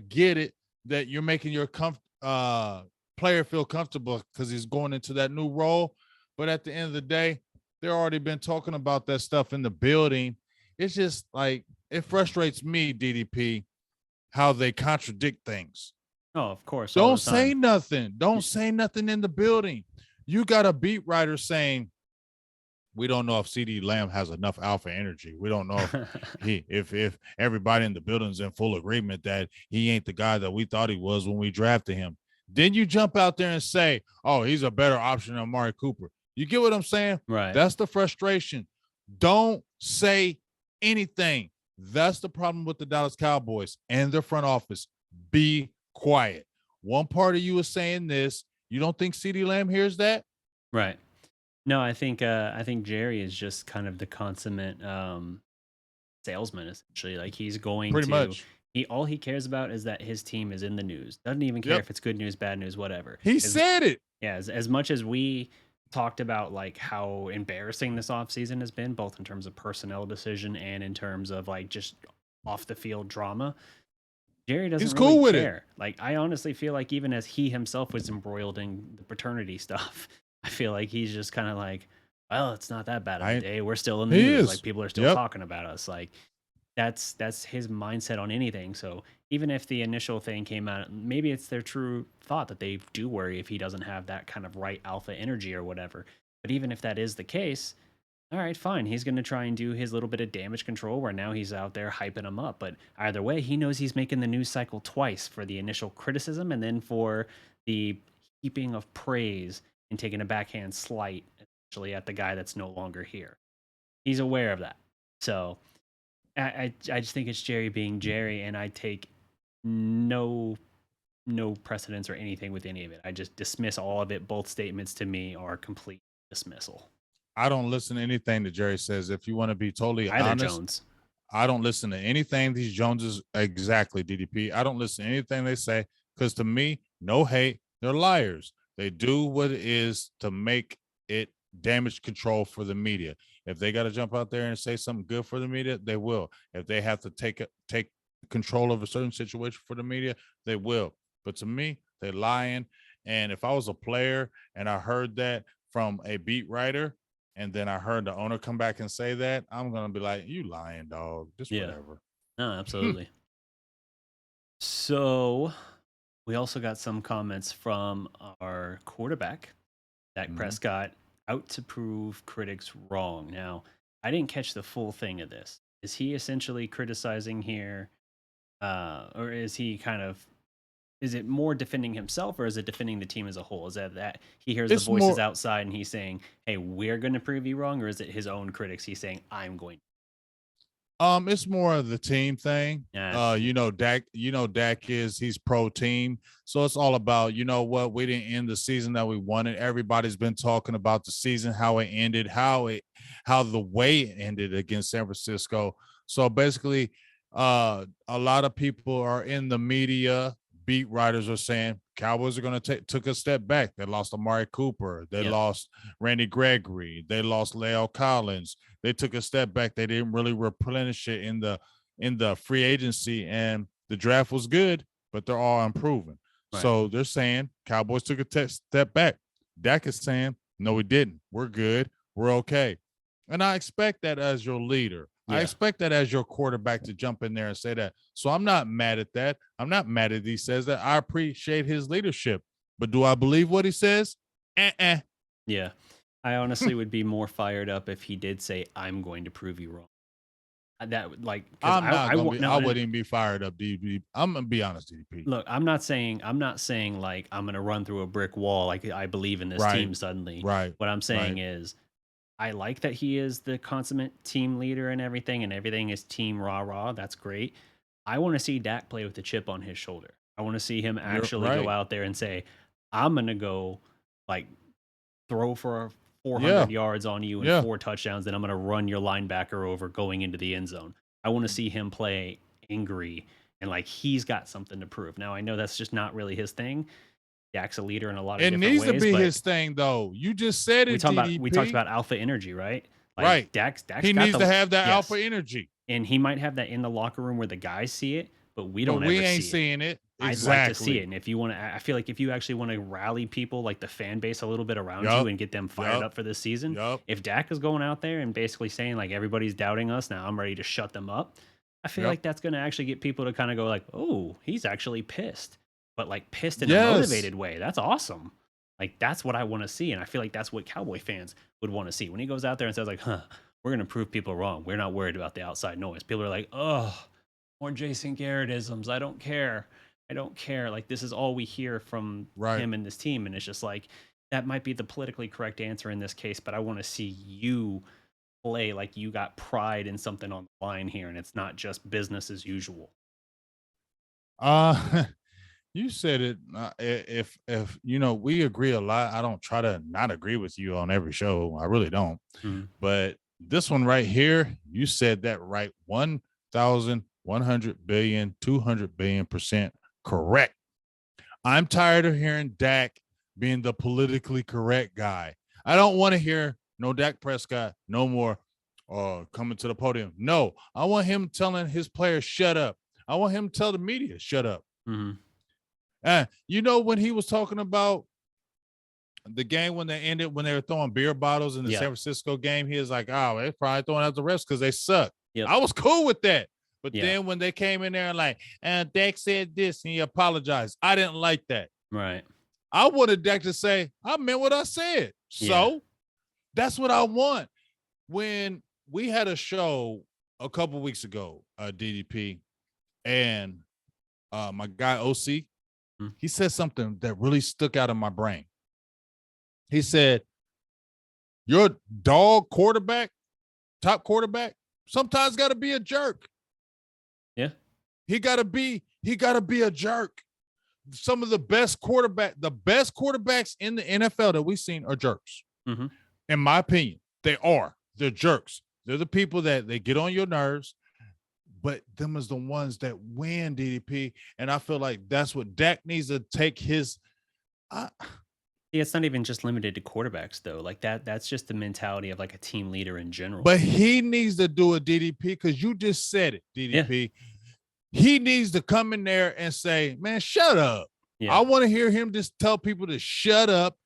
get it that you're making your player feel comfortable because he's going into that new role. But at the end of the day, they've already been talking about that stuff in the building. It's just like, it frustrates me, DDP, how they contradict things. Oh, of course. all Don't the say time. nothing. Don't say nothing in the building. You got a beat writer saying, we don't know if CD Lamb has enough alpha energy. We don't know if everybody in the building's in full agreement that he ain't the guy that we thought he was when we drafted him. Then you jump out there and say, oh, he's a better option than Amari Cooper. You get what I'm saying? Right. That's the frustration. Don't say anything. That's the problem with the Dallas Cowboys and their front office. Be quiet. One part of you is saying this. You don't think CD Lamb hears that? Right. No, I think Jerry is just kind of the consummate salesman, essentially. Like he's going Pretty to much. all he cares about is that his team is in the news. Doesn't even care Yep. if it's good news, bad news, whatever. He said it. Yeah, as much as we talked about like how embarrassing this offseason has been, both in terms of personnel decision and in terms of like just off the field drama, Jerry doesn't He's really cool with it. care. Like I honestly feel like even as he himself was embroiled in the paternity stuff, I feel like he's just kind of like, well, it's not that bad of a day. We're still in the He news. is. Like people are still Yep. talking about us. Like that's his mindset on anything. So even if the initial thing came out, maybe it's their true thought that they do worry if he doesn't have that kind of right alpha energy or whatever. But even if that is the case, all right, fine. He's going to try and do his little bit of damage control where now he's out there hyping him up. But either way, he knows he's making the news cycle twice for the initial criticism and then for the heaping of praise and taking a backhand slight essentially at the guy that's no longer here. He's aware of that. So I just think it's Jerry being Jerry, and I take no precedence or anything with any of it. I just dismiss all of it. Both statements to me are complete dismissal. I don't listen to anything that Jerry says. If you want to be totally Either honest, Jones. I don't listen to anything these Joneses exactly, DDP. I don't listen to anything they say because to me, no hate, they're liars. They do what it is to make it damage control for the media. If they got to jump out there and say something good for the media, they will. If they have to take control of a certain situation for the media, they will. But to me, they're lying. And if I was a player and I heard that from a beat writer, and then I heard the owner come back and say that, I'm going to be like, you lying, dog. Just whatever. No, absolutely. So we also got some comments from our quarterback, Dak Prescott, out to prove critics wrong. Now, I didn't catch the full thing of this. Is he essentially criticizing here, or is he kind of, is it more defending himself or is it defending the team as a whole? Is that he hears It's the voices more- outside and he's saying, hey, we're going to prove you wrong? Or is it his own critics? He's saying, I'm going to. It's more of the team thing. Yeah. Dak he's pro team. So it's all about, you know what, we didn't end the season that we wanted. Everybody's been talking about the season, how it ended, how the way it ended against San Francisco. So basically, a lot of people are in the media. Beat writers are saying Cowboys are going to took a step back. They lost Amari Cooper. They lost Randy Gregory. They lost Leo Collins. They took a step back. They didn't really replenish it in the free agency, and the draft was good, but they're all improving. Right. So they're saying Cowboys took a step back. Dak is saying, no, we didn't. We're good. We're okay. And I expect that as your leader. I expect that as your quarterback to jump in there and say that. So I'm not mad at that. I'm not mad at he says that. I appreciate his leadership. But do I believe what he says? Yeah. I honestly would be more fired up if he did say, I'm going to prove you wrong. That I wouldn't even be fired up, DP. I'm gonna be honest, DP. Look, I'm not saying like I'm gonna run through a brick wall like I believe in this team suddenly. Right. What I'm saying is I like that he is the consummate team leader and everything is team rah-rah. That's great. I want to see Dak play with the chip on his shoulder. I want to see him actually go out there and say, I'm going to go like throw for 400 yards on you and 4 touchdowns. Then I'm going to run your linebacker over going into the end zone. I want to see him play angry and like he's got something to prove. Now, I know that's just not really his thing. Dak's a leader in a lot of different ways. It needs to be his thing, though. You just said it, we talked about alpha energy, right? Like right. Dak's he needs to have that alpha energy. And he might have that in the locker room where the guys see it, but we don't ever see it. We ain't seeing it. Exactly. I'd like to see it. And if you want to, I feel like if you actually want to rally people, like the fan base, a little bit around you and get them fired up for this season, if Dak is going out there and basically saying, like, everybody's doubting us, now I'm ready to shut them up, I feel like that's going to actually get people to kind of go like, oh, he's actually pissed. but like pissed in a Yes. motivated way. That's awesome. Like that's what I want to see, and I feel like that's what Cowboy fans would want to see when he goes out there and says like, "Huh, we're gonna prove people wrong. We're not worried about the outside noise." People are like, "Oh, more Jason Garrett-isms. I don't care. I don't care." Like this is all we hear from Right. him and this team, and it's just like that might be the politically correct answer in this case, but I want to see you play like you got pride in something on the line here, and it's not just business as usual. You said it. If we agree a lot. I don't try to not agree with you on every show. I really don't. But this one right here, you said that right 1,100 billion, 200 billion% correct. I'm tired of hearing Dak being the politically correct guy. I don't want to hear no Dak Prescott no more coming to the podium. No, I want him telling his players shut up. I want him to tell the media shut up. When he was talking about the game when they ended, when they were throwing beer bottles in the San Francisco game, he was like, "Oh, they're probably throwing out the refs because they suck." Yep. I was cool with that. But then when they came in there and like, Dak said this and he apologized, I didn't like that. Right. I wanted Dak to say, "I meant what I said." So that's what I want. When we had a show a couple weeks ago, DDP, and my guy OC, he said something that really stuck out in my brain. He said, "Your dog quarterback, top quarterback, sometimes got to be a jerk." Yeah. He got to be a jerk. Some of the best quarterbacks in the NFL that we've seen are jerks. In my opinion, they're jerks. They're the people that they get on your nerves, but them is the ones that win, DDP. And I feel like that's what Dak needs to take his. It's not even just limited to quarterbacks though. Like that's just the mentality of like a team leader in general. But he needs to do a DDP because you just said it, DDP. Yeah. He needs to come in there and say, "Man, shut up." Yeah. I want to hear him just tell people to shut up.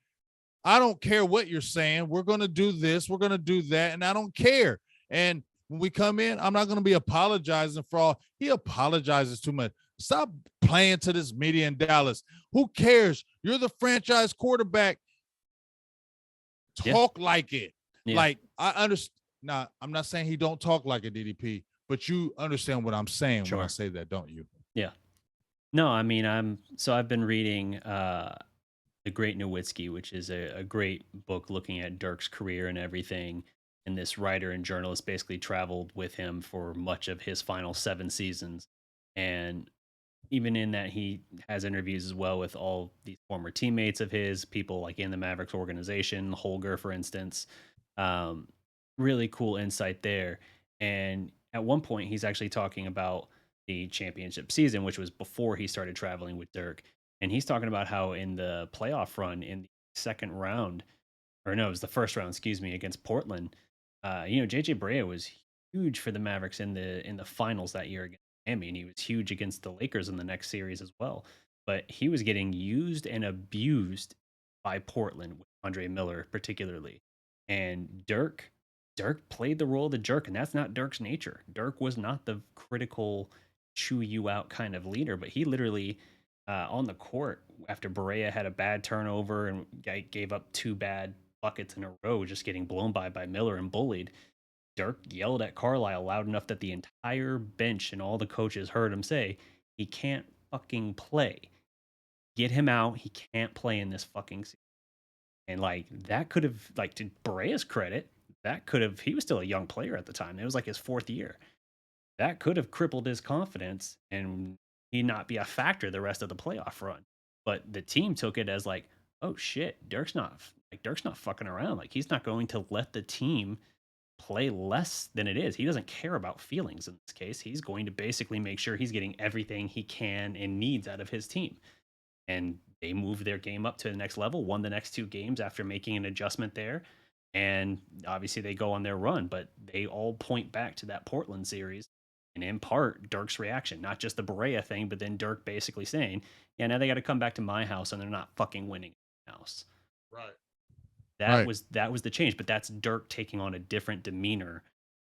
I don't care what you're saying. We're going to do this. We're going to do that. And I don't care. And when we come in, I'm not going to be apologizing for all. He apologizes too much. Stop playing to this media in Dallas. Who cares? You're the franchise quarterback. Talk like it. Yeah. Like, I understand. Now, I'm not saying he don't talk like a DDP, but you understand what I'm saying when I say that, don't you? Yeah. No, I mean, I've been reading The Great Nowitzki, which is a great book looking at Dirk's career and everything. And this writer and journalist basically traveled with him for much of his final 7 seasons. And even in that, he has interviews as well with all these former teammates of his, people like in the Mavericks organization, Holger, for instance. Really cool insight there. And at one point, he's actually talking about the championship season, which was before he started traveling with Dirk. And he's talking about how in the playoff run in the second round, or no, it was the first round, excuse me, against Portland. JJ Barea was huge for the Mavericks in the finals that year against Miami, and he was huge against the Lakers in the next series as well. But he was getting used and abused by Portland with Andre Miller particularly. And Dirk played the role of the jerk, and that's not Dirk's nature. Dirk was not the critical, chew you out kind of leader, but he literally on the court after Barea had a bad turnover and gave up 2 bad buckets in a row, just getting blown by Miller and bullied. Dirk yelled at Carlisle loud enough that the entire bench and all the coaches heard him say, "He can't fucking play. Get him out. He can't play in this fucking season." And like that could have, like, to Barea's credit, he was still a young player at the time. It was like his 4th year. That could have crippled his confidence and he not be a factor the rest of the playoff run. But the team took it as like, oh shit, Dirk's not fucking around. Like, he's not going to let the team play less than it is. He doesn't care about feelings in this case. He's going to basically make sure he's getting everything he can and needs out of his team. And they moved their game up to the next level, won the next 2 games after making an adjustment there. And obviously they go on their run, but they all point back to that Portland series. And in part, Dirk's reaction, not just the Barea thing, but then Dirk basically saying, yeah, now they got to come back to my house and they're not fucking winning in my house. Right. That was the change, but that's Dirk taking on a different demeanor.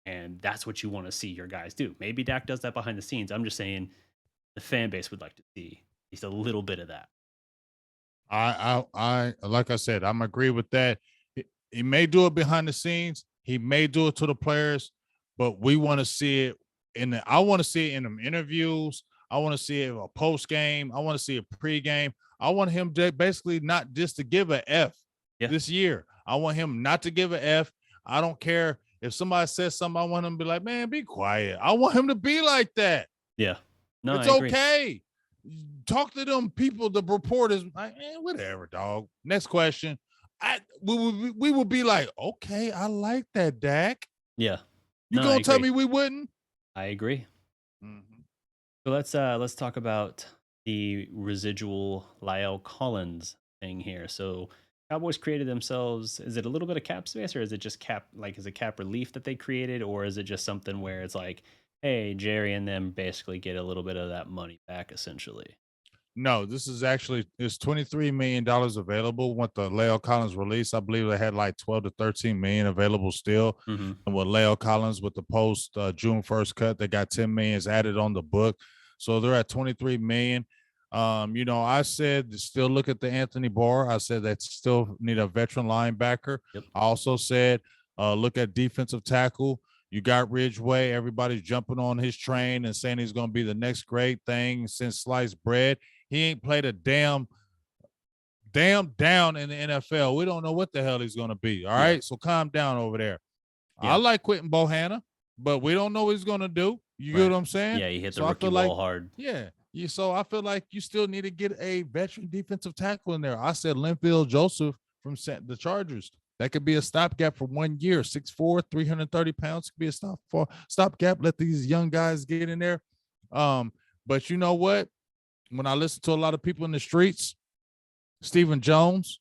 And that's what you want to see your guys do. Maybe Dak does that behind the scenes. I'm just saying the fan base would like to see least a little bit of that. I like I said, I'm agree with that. He may do it behind the scenes. He may do it to the players, but we want to see it I want to see it in them interviews. I want to see it a post game. I want to see it pre-game. I want him to basically not just to give a F this year. I want him not to give a F. I don't care if somebody says something. I want him to be like, man, be quiet. I want him to be like that. Yeah. No, it's okay. Talk to them people, the reporters, like, whatever, dog. Next question. We will be like, okay, I like that, Dak. Yeah. You gonna tell me we wouldn't? I agree. So let's talk about the residual Lyle Collins thing here. So Cowboys created themselves. Is it a little bit of cap space, or is it just is it cap relief that they created, or is it just something where it's like, hey, Jerry and them basically get a little bit of that money back essentially? No, this is actually it's $23 million available with the Lyle Collins release. I believe they had like 12 to 13 million available still. And with Lyle Collins with the post June 1st cut, they got 10 million added on the book. So they're at 23 million. I said still look at the Anthony Barr. I said that still need a veteran linebacker. I also said look at defensive tackle. You got Ridgeway. Everybody's jumping on his train and saying he's going to be the next great thing since sliced bread. He ain't played a damn down in the NFL. We don't know what the hell he's going to be. All right. So calm down over there. I like Quentin Bohanna, but we don't know what he's going to do. You get what I'm saying? Yeah. He hit the rookie wall hard. Yeah. So I feel like you still need to get a veteran defensive tackle in there. I said Linfield Joseph from the Chargers. That could be a stopgap for 1 year. 6'4", 330 pounds could be a stopgap. Let these young guys get in there. But you know what? When I listen to a lot of people in the streets, Stephen Jones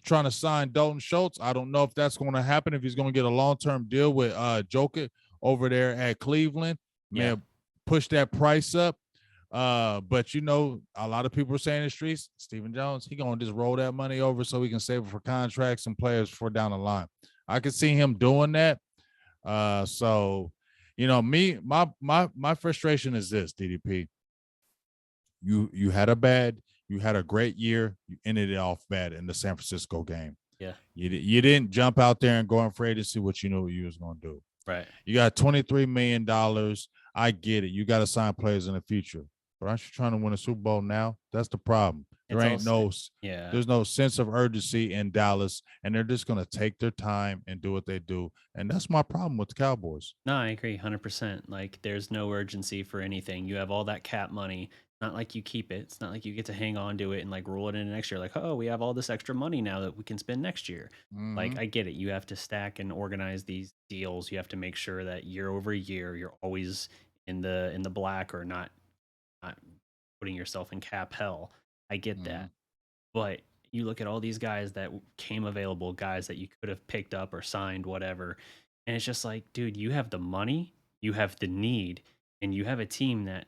trying to sign Dalton Schultz, I don't know if that's going to happen, if he's going to get a long-term deal with Jokic over there at Cleveland. May push that price up. But a lot of people are saying in the streets, Stephen Jones, he going to just roll that money over so he can save it for contracts and players for down the line. I could see him doing that. My frustration is this, DDP. You had a great year. You ended it off bad in the San Francisco game. Yeah. You didn't jump out there and go in for agency what you knew what you was going to do. Right. You got $23 million. I get it. You got to sign players in the future. But aren't you trying to win a Super Bowl now? That's the problem. There's no sense of urgency in Dallas, and they're just going to take their time and do what they do. And that's my problem with the Cowboys. No, I agree 100%. Like, there's no urgency for anything. You have all that cap money. Not like you keep it. It's not like you get to hang on to it and like roll it in next year. Like, oh, we have all this extra money now that we can spend next year. Like, I get it. You have to stack and organize these deals. You have to make sure that year over year you're always in the black or not putting yourself in cap hell. I get that. But you look at all these guys that came available, guys that you could have picked up or signed, whatever. And it's just like, dude, you have the money, you have the need, and you have a team that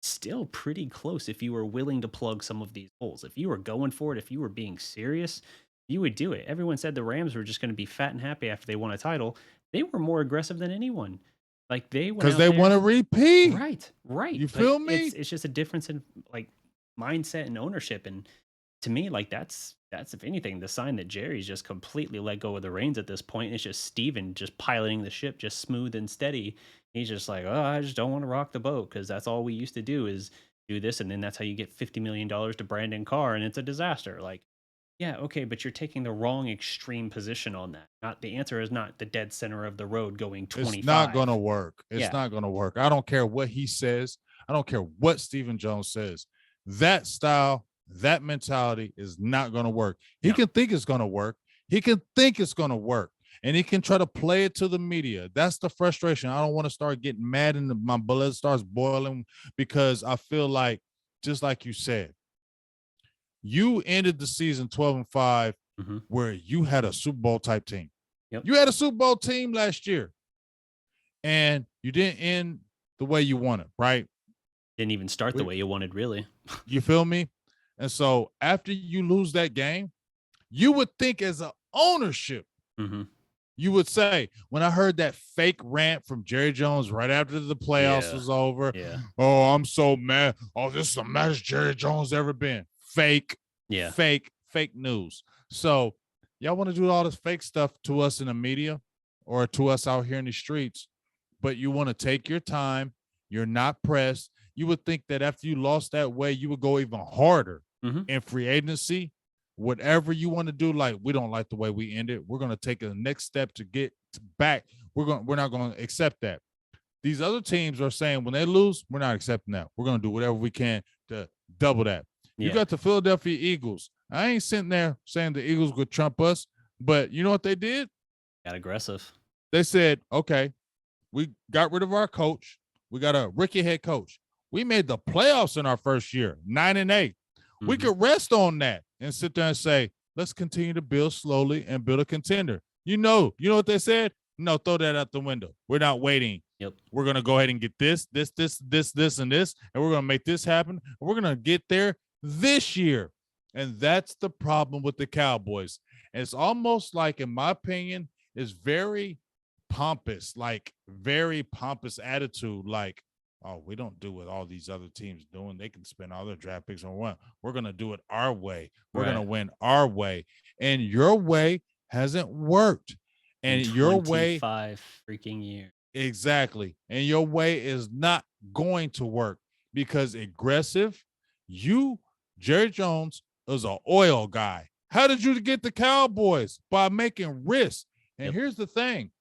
still pretty close if you were willing to plug some of these holes. If you were going for it, if you were being serious, you would do it. Everyone said the Rams were just going to be fat and happy after they won a title. They were more aggressive than anyone. Like, they went because they want to repeat. Right. You feel me? It's just a difference in like mindset and ownership. And to me, like that's if anything, the sign that Jerry's just completely let go of the reins at this point. It's just Steven just piloting the ship, just smooth and steady. He's just like, oh, I just don't want to rock the boat because that's all we used to do is do this. And then that's how you get $50 million to Brandon Carr, and it's a disaster. Like, yeah, okay, but you're taking the wrong extreme position on that. The answer is not the dead center of the road going 25. It's not going to work. It's not going to work. I don't care what he says. I don't care what Stephen Jones says. That style, that mentality is not going to work. He can think it's going to work. He can think it's going to work. And he can try to play it to the media. That's the frustration. I don't want to start getting mad and my blood starts boiling because I feel like, just like you said, you ended the season 12-5 where you had a Super Bowl type team. Yep. You had a Super Bowl team last year, and you didn't end the way you wanted, right? Didn't even start the way you wanted, really. You feel me? And so after you lose that game, you would think as an ownership, You would say, when I heard that fake rant from Jerry Jones right after the playoffs was over, oh, I'm so mad. Oh, this is the maddest Jerry Jones ever been. Fake news. So y'all want to do all this fake stuff to us in the media or to us out here in the streets, but you want to take your time. You're not pressed. You would think that after you lost that way, you would go even harder in free agency. Whatever you want to do, like, we don't like the way we ended. We're going to take the next step to get back. We're not going to accept that. These other teams are saying when they lose, we're not accepting that. We're going to do whatever we can to double that. You got the Philadelphia Eagles. I ain't sitting there saying the Eagles would trump us, but you know what they did? Got aggressive. They said, okay, we got rid of our coach. We got a rookie head coach. We made the playoffs in our first year, 9-8. We could rest on that and sit there and say, let's continue to build slowly and build a contender. You know what they said? No, throw that out the window. We're not waiting. Yep. We're going to go ahead and get this, and this, and we're going to make this happen. We're going to get there this year. And that's the problem with the Cowboys. And it's almost like, in my opinion, it's very pompous attitude. Like, oh, we don't do what all these other teams doing. They can spend all their draft picks on one. We're going to do it our way. We're going to win our way. And your way hasn't worked. And your way, 25 freaking years. Exactly. And your way is not going to work because aggressive, Jerry Jones, is an oil guy. How did you get the Cowboys? By making risks. And here's the thing.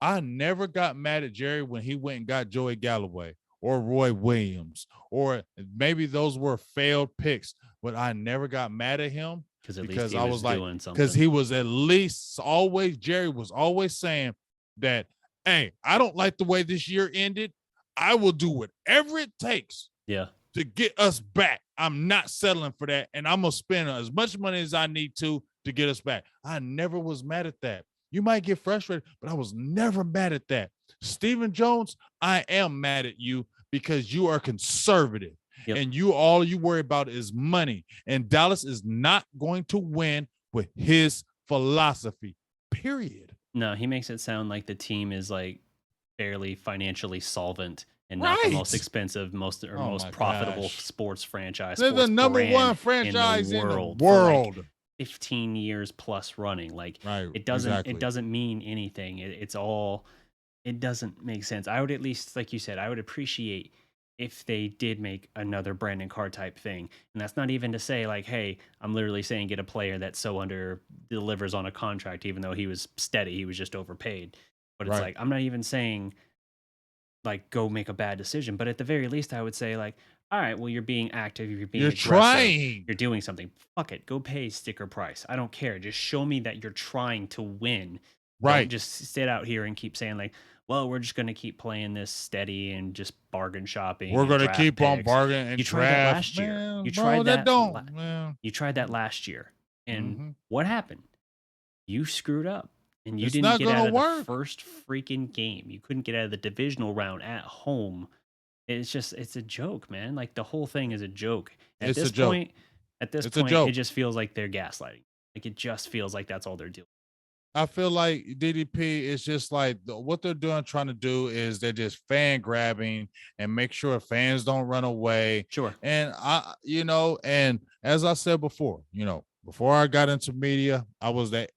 I never got mad at Jerry when he went and got Joey Galloway or Roy Williams, or maybe those were failed picks, but I never got mad at him because I was like, because he was at least always, Jerry was always saying that, hey, I don't like the way this year ended. I will do whatever it takes to get us back. I'm not settling for that, and I'm going to spend as much money as I need to get us back. I never was mad at that. You might get frustrated, but I was never mad at that. Stephen Jones, I am mad at you because you are conservative, and all you worry about is money, and Dallas is not going to win with his philosophy, period. No, he makes it sound like the team is like fairly financially solvent and not the most expensive, most profitable sports franchise. They're the number one franchise in the world. For like 15 years plus running. Like it doesn't mean anything. It doesn't make sense. I would at least, like you said, I would appreciate if they did make another Brandon Carr type thing. And that's not even to say like, hey, I'm literally saying get a player that so under delivers on a contract, even though he was steady, he was just overpaid. But it's like, I'm not even saying like go make a bad decision, but at the very least I would say like, all right, well, you're being active, you're aggressive, trying, you're doing something. Fuck it, go pay sticker price. I don't care. Just show me that you're trying to win. Right. Don't just sit out here and keep saying like, well, we're just going to keep playing this steady and just bargain shopping. We're going to keep on bargaining and you tried that last year. Man, you tried that. You tried that last year, and what happened? You screwed up, and you didn't get out of the first freaking game. You couldn't get out of the divisional round at home. It's a joke, man. Like the whole thing is a joke. At this point, it just feels like they're gaslighting. Like it just feels like that's all they're doing. I feel like DDP is just like what they're trying to do is they're just fan grabbing and make sure fans don't run away. Sure. And and as I said before, before I got into media, I was that,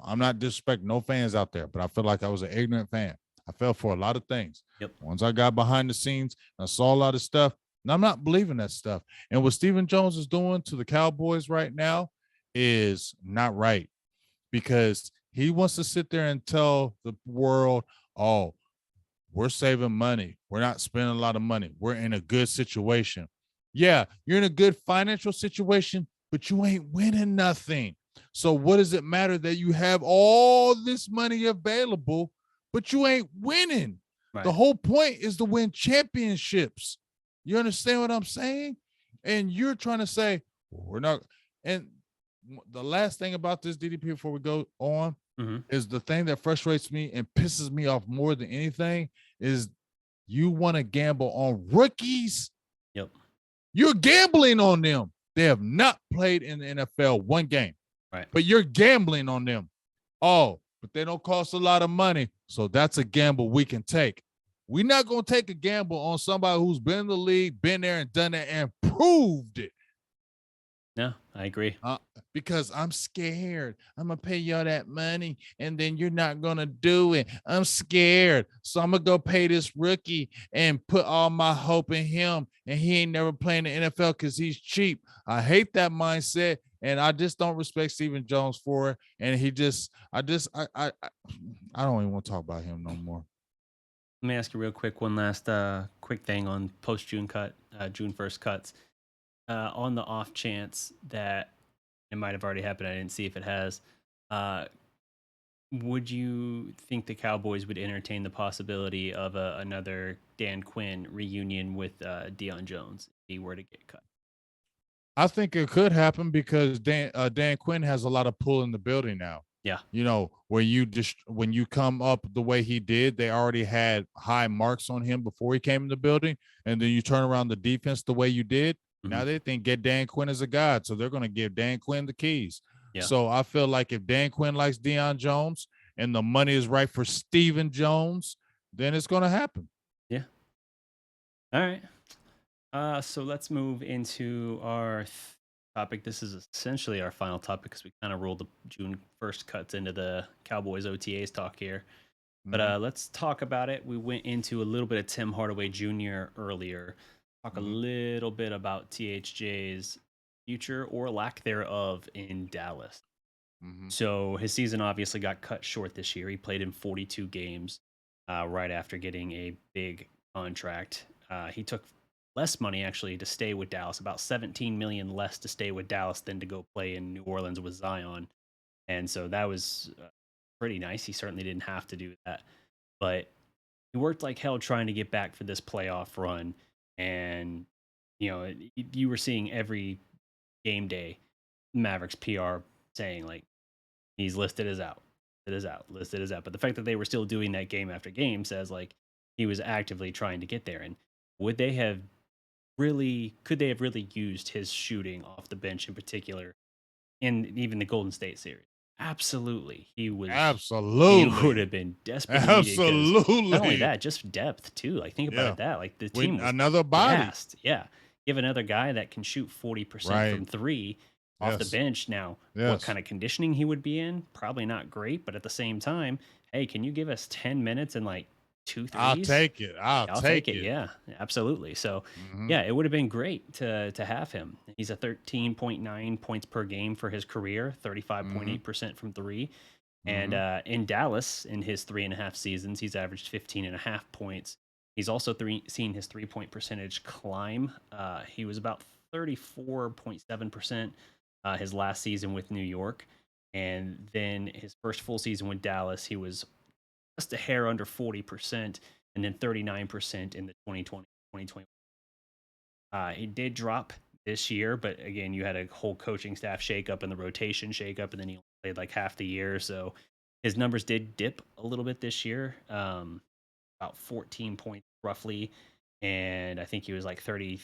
I'm not disrespecting no fans out there, but I feel like I was an ignorant fan. I fell for a lot of things. Yep. Once I got behind the scenes, I saw a lot of stuff, and I'm not believing that stuff. And what Stephen Jones is doing to the Cowboys right now is not right, because he wants to sit there and tell the world, oh, we're saving money. We're not spending a lot of money. We're in a good situation. Yeah, you're in a good financial situation, but you ain't winning nothing. So what does it matter that you have all this money available, but you ain't winning? Right. The whole point is to win championships. You understand what I'm saying? And you're trying to say, well, we're not. And the last thing about this, DDP, before we go on, is the thing that frustrates me and pisses me off more than anything is you want to gamble on rookies. Yep. You're gambling on them. They have not played in the NFL one game. Right. But you're gambling on them. Oh, but they don't cost a lot of money. So that's a gamble we can take. We're not going to take a gamble on somebody who's been in the league, been there and done it and proved it. No, I agree. Because I'm scared. I'm going to pay y'all that money, and then you're not going to do it. I'm scared. So I'm going to go pay this rookie and put all my hope in him, and he ain't never playing the NFL because he's cheap. I hate that mindset, and I just don't respect Stephen Jones for it. And I don't even want to talk about him no more. Let me ask you real quick, one last quick thing on post-June cut, June 1st cuts. On the off chance that it might have already happened, I didn't see if it has. Would you think the Cowboys would entertain the possibility of another Dan Quinn reunion with Deion Jones if he were to get cut? I think it could happen because Dan Quinn has a lot of pull in the building now. Yeah. You know, when you come up the way he did, they already had high marks on him before he came in the building. And then you turn around the defense the way you did. Mm-hmm. Now they think get Dan Quinn as a god. So they're going to give Dan Quinn the keys. Yeah. So I feel like if Dan Quinn likes Deion Jones and the money is right for Stephen Jones, then it's going to happen. Yeah. All right. So let's move into our topic. This is essentially our final topic because we kind of rolled the June 1st cuts into the Cowboys OTAs talk here. But let's talk about it. We went into a little bit of Tim Hardaway Jr. earlier. Talk a little bit about THJ's future or lack thereof in Dallas. So his season obviously got cut short this year. He played in 42 games right after getting a big contract. He took less money actually to stay with Dallas, about $17 million less to stay with Dallas than to go play in New Orleans with Zion. And so that was pretty nice. He certainly didn't have to do that, but he worked like hell trying to get back for this playoff run. And, you know, you were seeing every game day Mavericks PR saying like he's listed as out, listed as out. But the fact that they were still doing that game after game says like he was actively trying to get there. And could they have really used his shooting off the bench in particular in even the Golden State series? Absolutely. He would have been desperately absolutely needed. Not only that, just depth too. Like think about that. Like the team was another body. Gassed. Yeah. Give another guy that can shoot 40% from three off the bench. Now, what kind of conditioning he would be in? Probably not great, but at the same time, hey, can you give us 10 minutes and like 2 threes? I'll take it. I'll take it. Yeah, absolutely. So, yeah, it would have been great to have him. He's a 13.9 points per game for his career, 35.8% from three. And in Dallas, in his 3.5 seasons, he's averaged 15.5 points. He's also seen his 3-point percentage climb. He was about 34.7% his last season with New York. And then his first full season with Dallas, he was just a hair under 40%, and then 39% in the 2020-2021. He did drop this year, but again, you had a whole coaching staff shakeup and the rotation shakeup, and then he only played like half the year. So his numbers did dip a little bit this year, about 14 points roughly, and I think he was like 34%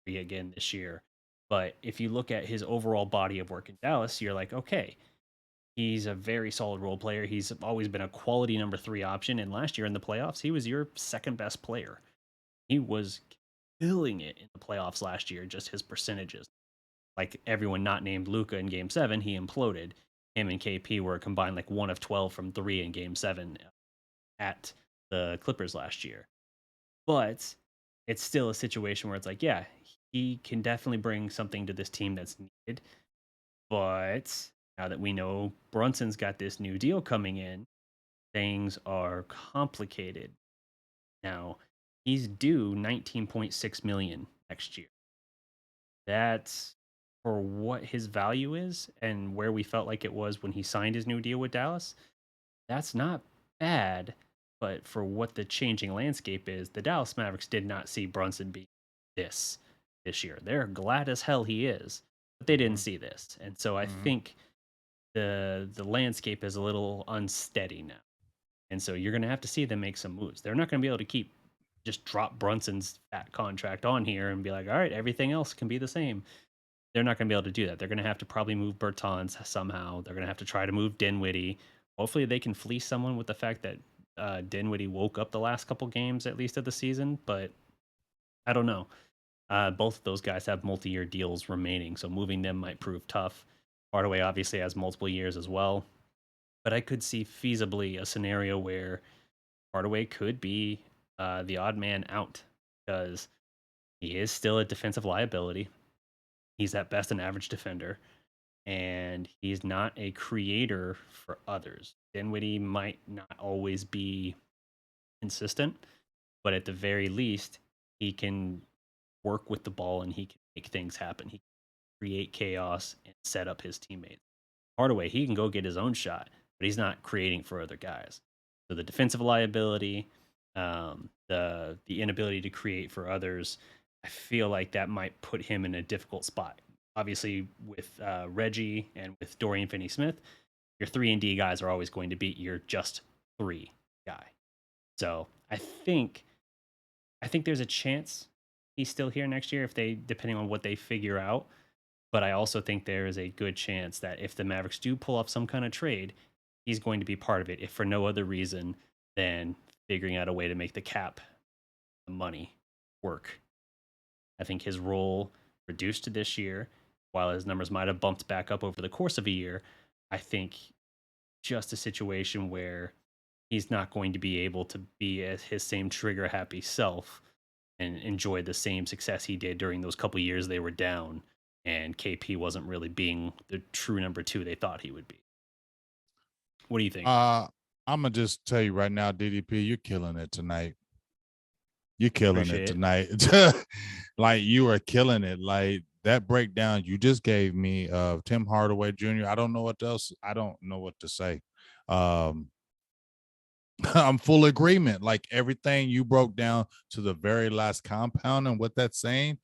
again this year. But if you look at his overall body of work in Dallas, you're like, okay, he's a very solid role player. He's always been a quality number 3 option. And last year in the playoffs, he was your second best player. He was killing it in the playoffs last year, just his percentages. Like everyone not named Luka in Game 7, he imploded. Him and KP were combined like 1 of 12 from 3 in Game 7 at the Clippers last year. But it's still a situation where it's like, yeah, he can definitely bring something to this team that's needed. But now that we know Brunson's got this new deal coming in, things are complicated. Now, he's due $19.6 million next year. That's for what his value is and where we felt like it was when he signed his new deal with Dallas. That's not bad, but for what the changing landscape is, the Dallas Mavericks did not see Brunson be this year. They're glad as hell he is, but they didn't see this. And so I think the landscape is a little unsteady now. And so you're going to have to see them make some moves. They're not going to be able to just drop Brunson's fat contract on here and be like, all right, everything else can be the same. they're not going to be able to do that. They're going to have to probably move Bertans somehow. They're going to have to try to move Dinwiddie. Hopefully, they can fleece someone with the fact that Dinwiddie woke up the last couple games, at least of the season. But I don't know. Both of those guys have multi-year deals remaining, so moving them might prove tough. Hardaway obviously has multiple years as well. But I could see feasibly a scenario where Hardaway could be the odd man out because he is still a defensive liability. He's at best an average defender, and he's not a creator for others. Dinwiddie might not always be consistent, but at the very least, he can work with the ball and he can make things happen. He can create chaos and set up his teammates. Hardaway, he can go get his own shot, but he's not creating for other guys. So the defensive liability, the inability to create for others, I feel like that might put him in a difficult spot. Obviously, with Reggie and with Dorian Finney-Smith, your 3-and-D guys are always going to beat your just 3 guy. So I think there's a chance he's still here next year depending on what they figure out. But I also think there is a good chance that if the Mavericks do pull off some kind of trade, he's going to be part of it, if for no other reason than figuring out a way to make the cap money work. I think his role reduced to this year, while his numbers might have bumped back up over the course of a year. I think just a situation where he's not going to be able to be his same trigger happy self and enjoy the same success he did during those couple years they were down, and KP wasn't really being the true number 2 they thought he would be. What do you think? I'm gonna just tell you right now, DDP, you're killing it tonight. You're killing it tonight. Like, you are killing it. Like, that breakdown you just gave me of Tim Hardaway Jr., I don't know what else. I don't know what to say. I'm full agreement. Like, everything you broke down to the very last compound and what that's saying,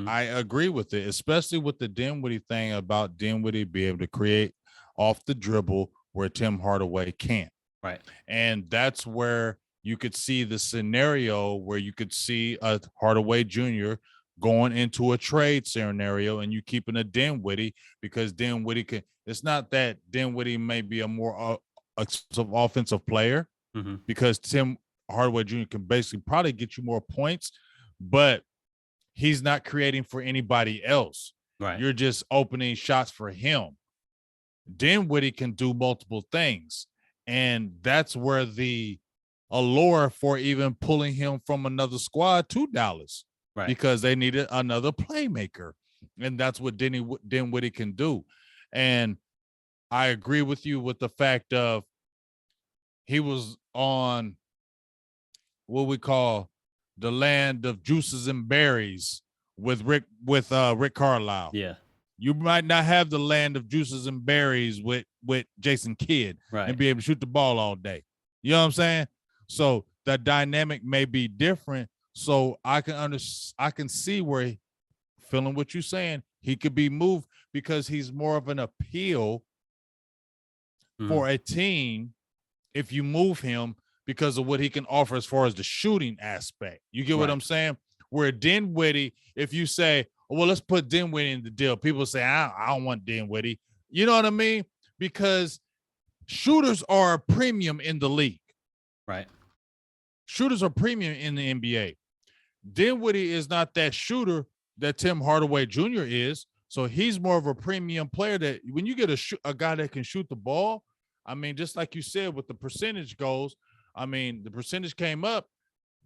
I agree with it, especially with the Dinwiddie thing about Dinwiddie be able to create off the dribble where Tim Hardaway can't. Right. And that's where you could see the scenario where you could see a Hardaway Jr. going into a trade scenario and you keeping a Dinwiddie, because Dinwiddie can. It's not that Dinwiddie may be a more offensive player, because Tim Hardaway Jr. can basically probably get you more points, but he's not creating for anybody else. Right. You're just opening shots for him. Dinwiddie can do multiple things, and that's where the allure for even pulling him from another squad to Dallas, right? Because they needed another playmaker, and that's what Dinwiddie can do. And I agree with you with the fact of he was on what we call the land of juices and berries with Rick Carlisle. Yeah. You might not have the land of juices and berries with Jason Kidd, right, and be able to shoot the ball all day. You know what I'm saying? So that dynamic may be different. So I can see where, feeling what you're saying, he could be moved because he's more of an appeal for a team if you move him because of what he can offer as far as the shooting aspect. You get what I'm saying? Where Dinwiddie, if you say, well, let's put Dinwiddie in the deal, people say, I don't want Dinwiddie. You know what I mean? Because shooters are a premium in the league. Right. Shooters are premium in the NBA. Dinwiddie is not that shooter that Tim Hardaway Jr. is. So he's more of a premium player that when you get a guy that can shoot the ball, I mean, just like you said with the percentage goals, I mean, the percentage came up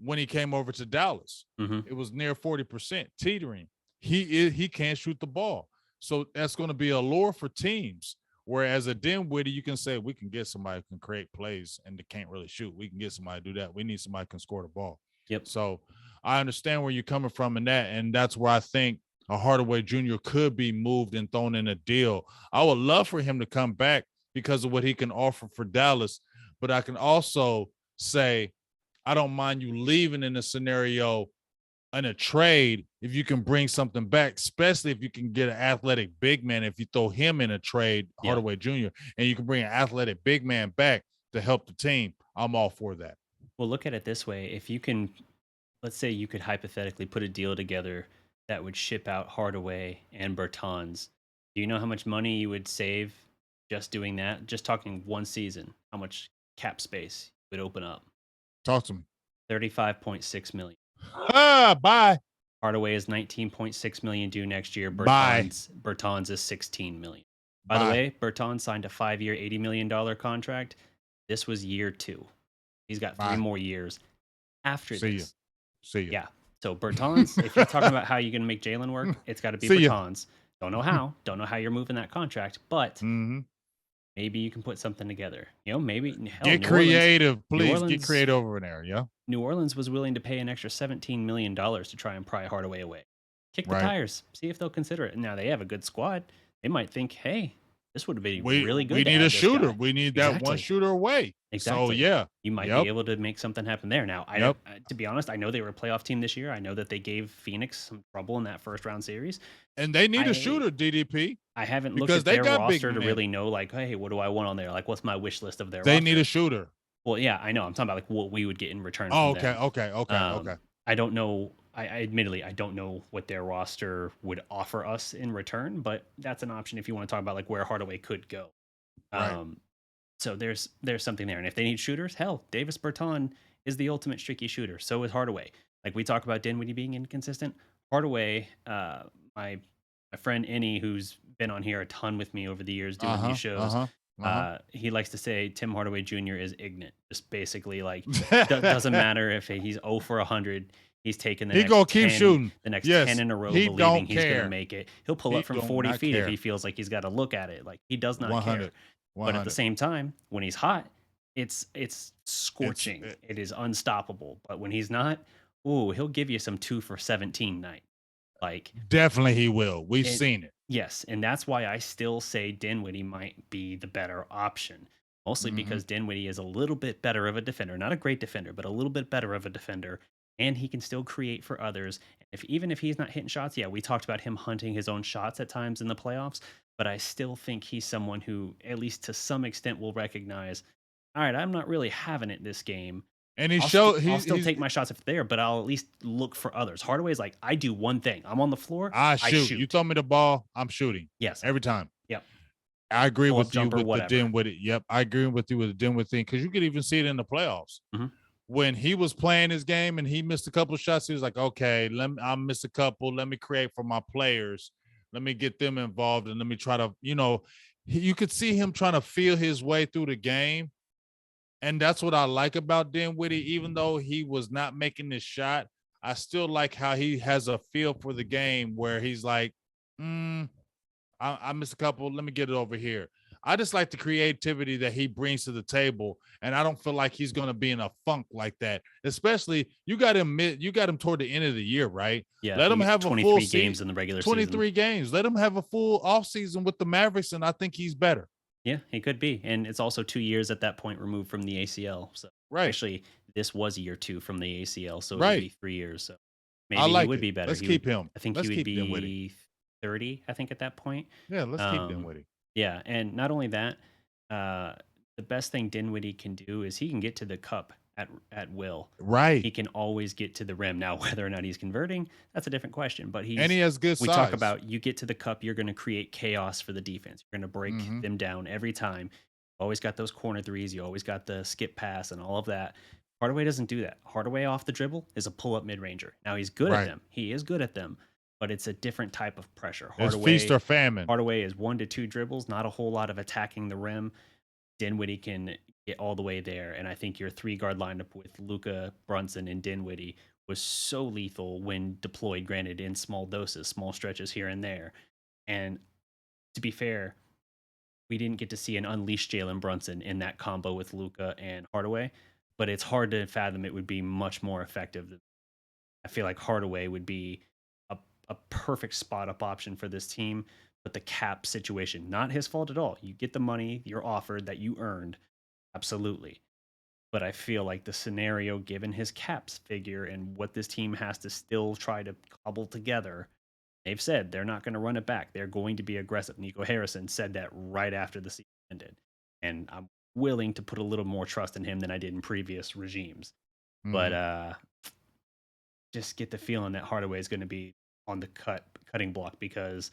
when he came over to Dallas. It was near 40%, teetering. He can't shoot the ball. So that's going to be a lure for teams. Whereas a Dinwiddie, you can say, we can get somebody who can create plays and they can't really shoot. We can get somebody to do that. We need somebody who can score the ball. Yep. So I understand where you're coming from in that. And that's where I think a Hardaway Jr. could be moved and thrown in a deal. I would love for him to come back because of what he can offer for Dallas. But I can also say, I don't mind you leaving in a scenario in a trade if you can bring something back, especially if you can get an athletic big man. If you throw him in a trade, Hardaway Jr., and you can bring an athletic big man back to help the team, I'm all for that. Well, look at it this way. If you can, let's say you could hypothetically put a deal together that would ship out Hardaway and Bertans. Do you know how much money you would save just doing that? Just talking one season, how much cap space would open up? Talk to me. $35.6 million. Bye. Hardaway is $19.6 million due next year. Bye. Bertans is $16 million. By the way, Bertans signed a 5-year, $80 million contract. This was year 2. He's got 3 more years after this. See ya. Yeah. So Bertans, if you're talking about how you're going to make Jalen work, it's got to be Bertans. Don't know how. Don't know how you're moving that contract, but maybe you can put something together. You know, maybe get creative, please. Get creative over there. Yeah. New Orleans was willing to pay an extra $17 million to try and pry Hardaway away. Kick the tires. See if they'll consider it. Now they have a good squad. They might think, hey, this would have been really good. We need a shooter. We need that one shooter away. Exactly. So yeah, you might be able to make something happen there. Now, to be honest, I know they were a playoff team this year. I know that they gave Phoenix some trouble in that first round series, and they need a shooter. DDP. I haven't looked at their roster to really know, like, hey, what do I want on there? Like, what's my wish list of their? They roster? need a shooter. Well, yeah, I know. I'm talking about like what we would get in return. Oh, from them. Okay. I don't know. I admittedly, I don't know what their roster would offer us in return, but that's an option if you want to talk about like where Hardaway could go. Right. So there's something there, and if they need shooters, hell, Davis Bertans is the ultimate streaky shooter. So is Hardaway. Like we talk about Dinwiddie being inconsistent. Hardaway, my friend Innie, who's been on here a ton with me over the years doing these shows, he likes to say Tim Hardaway Jr. is ignorant. Just basically like doesn't matter if he's 0 for 100. He's taking the next 10, keep shooting. The next 10 in a row, believing he's going to make it. He'll pull up from 40 feet if he feels like he's got to look at it. Like he does not care. But at the same time, when he's hot, it's scorching. It is unstoppable. But when he's not, he'll give you some 2 for 17 night. Like definitely he will. We've seen it. Yes, and that's why I still say Dinwiddie might be the better option. Mostly because Dinwiddie is a little bit better of a defender. Not a great defender, but a little bit better of a defender. And he can still create for others. Even if he's not hitting shots, we talked about him hunting his own shots at times in the playoffs, but I still think he's someone who, at least to some extent, will recognize, all right, I'm not really having it this game. And I'll still take my shots if they're there, but I'll at least look for others. Hardaway's like, I do one thing. I'm on the floor. I shoot. You throw me the ball, I'm shooting. Yes. Every time. Yep. I agree with you with the Dinwiddie. Yep. I agree with you with the Dinwiddie thing because you could even see it in the playoffs. When he was playing his game and he missed a couple of shots, he was like, okay, I'll miss a couple. Let me create for my players. Let me get them involved. And let me try to, you could see him trying to feel his way through the game. And that's what I like about Dinwiddie. Even though he was not making this shot, I still like how he has a feel for the game where he's like, I missed a couple. Let me get it over here. I just like the creativity that he brings to the table, and I don't feel like he's going to be in a funk like that. Especially, you got him toward the end of the year, right? Yeah. Let him have 23 games in the regular season. 23 games. Let him have a full offseason with the Mavericks, and I think he's better. Yeah, he could be, and it's also 2 years at that point removed from the ACL. So actually, this was year 2 from the ACL, so it would be 3 years. So maybe he would be better. Let's keep him. I think he would be 30. I think at that point. Yeah, let's keep Dinwiddie. Yeah, and not only that, the best thing Dinwiddie can do is he can get to the cup at will. Right. He can always get to the rim. Now, whether or not he's converting, that's a different question. But he has good size. We talk about you get to the cup, you're going to create chaos for the defense. You're going to break them down every time. You always got those corner threes. You always got the skip pass and all of that. Hardaway doesn't do that. Hardaway off the dribble is a pull-up mid-ranger. Now, he's good at them. He is good at them. But it's a different type of pressure. It's feast or famine. Hardaway is 1 to 2 dribbles, not a whole lot of attacking the rim. Dinwiddie can get all the way there. And I think your 3-guard lineup with Luka, Brunson, and Dinwiddie was so lethal when deployed, granted in small doses, small stretches here and there. And to be fair, we didn't get to see an unleashed Jalen Brunson in that combo with Luka and Hardaway, but it's hard to fathom it would be much more effective. I feel like Hardaway would be a perfect spot-up option for this team, but the cap situation, not his fault at all. You get the money you're offered that you earned, absolutely. But I feel like the scenario, given his caps figure and what this team has to still try to cobble together, they've said they're not going to run it back. They're going to be aggressive. Nico Harrison said that right after the season ended. And I'm willing to put a little more trust in him than I did in previous regimes. But just get the feeling that Hardaway is going to be on the cutting block because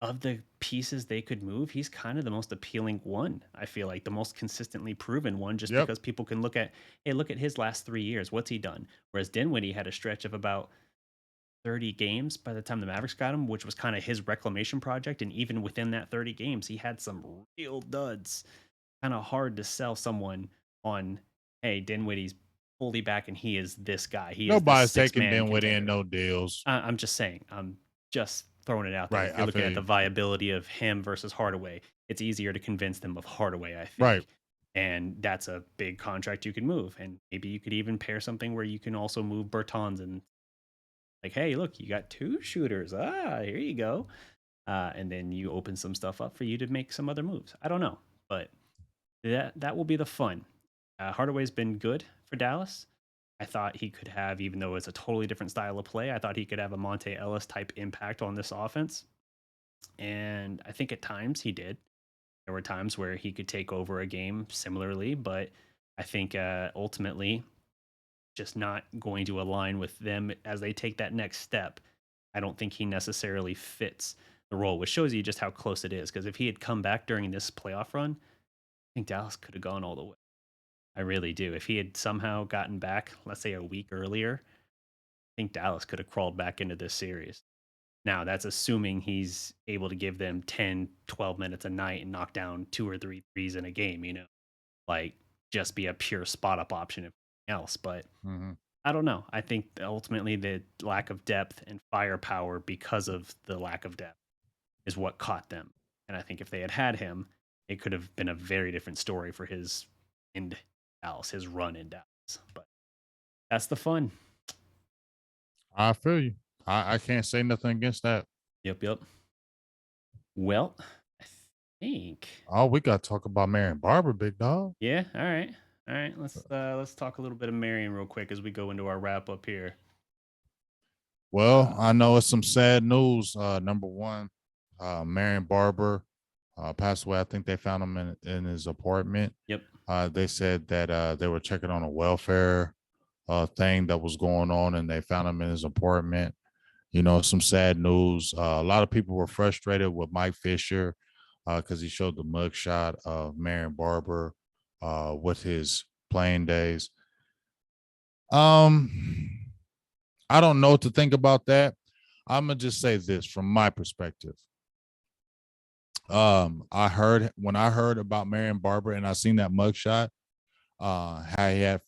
of the pieces they could move, he's kind of the most appealing one. I feel like the most consistently proven one, just Yep. because people can look at, hey, look at his last 3 years. What's he done? Whereas Dinwiddie had a stretch of about 30 games by the time the Mavericks got him, which was kind of his reclamation project. And even within that 30 games, he had some real duds. Kind of hard to sell someone on, hey, Dinwiddie's fully back and he is this guy. He Nobody's is the taking six-man Dinwiddie in contender. no deals. I'm just saying. I'm just throwing it out there. Right, If you're I looking feel at the you. viability of him versus Hardaway, it's easier to convince them of Hardaway, I think. Right. And that's a big contract you can move. And maybe you could even pair something where you can also move Bertans and like, hey, look, you got 2 shooters. Here you go. And then you open some stuff up for you to make some other moves. I don't know, but that will be the fun. Hardaway's been good for Dallas. I thought he could have, even though it's a totally different style of play, I thought he could have a Monte Ellis type impact on this offense. And I think at times he did. There were times where he could take over a game similarly, but I think ultimately just not going to align with them as they take that next step. I don't think he necessarily fits the role, which shows you just how close it is. Because if he had come back during this playoff run, I think Dallas could have gone all the way. I really do. If he had somehow gotten back, let's say a week earlier, I think Dallas could have crawled back into this series. Now, that's assuming he's able to give them 10, 12 minutes a night and knock down 2 or 3 threes in a game, like just be a pure spot up option if nothing else. But I don't know. I think ultimately the lack of depth and firepower because of the lack of depth is what caught them. And I think if they had had him, it could have been a very different story for his in Dallas, his run in Dallas. But that's the fun. I feel you. I can't say nothing against that. Yep. Well, I think. Oh, we got to talk about Marion Barber, big dog. Yeah. All right. Let's talk a little bit of Marion real quick as we go into our wrap up here. Well, I know it's some sad news. Number one, Marion Barber passed away. I think they found him in his apartment. Yep. They said that they were checking on a welfare thing that was going on, and they found him in his apartment. Some sad news. A lot of people were frustrated with Mike Fisher because he showed the mugshot of Marion Barber with his playing days. I don't know what to think about that. I'm gonna just say this from my perspective. When I heard about Marion Barber and I seen that mugshot, how he had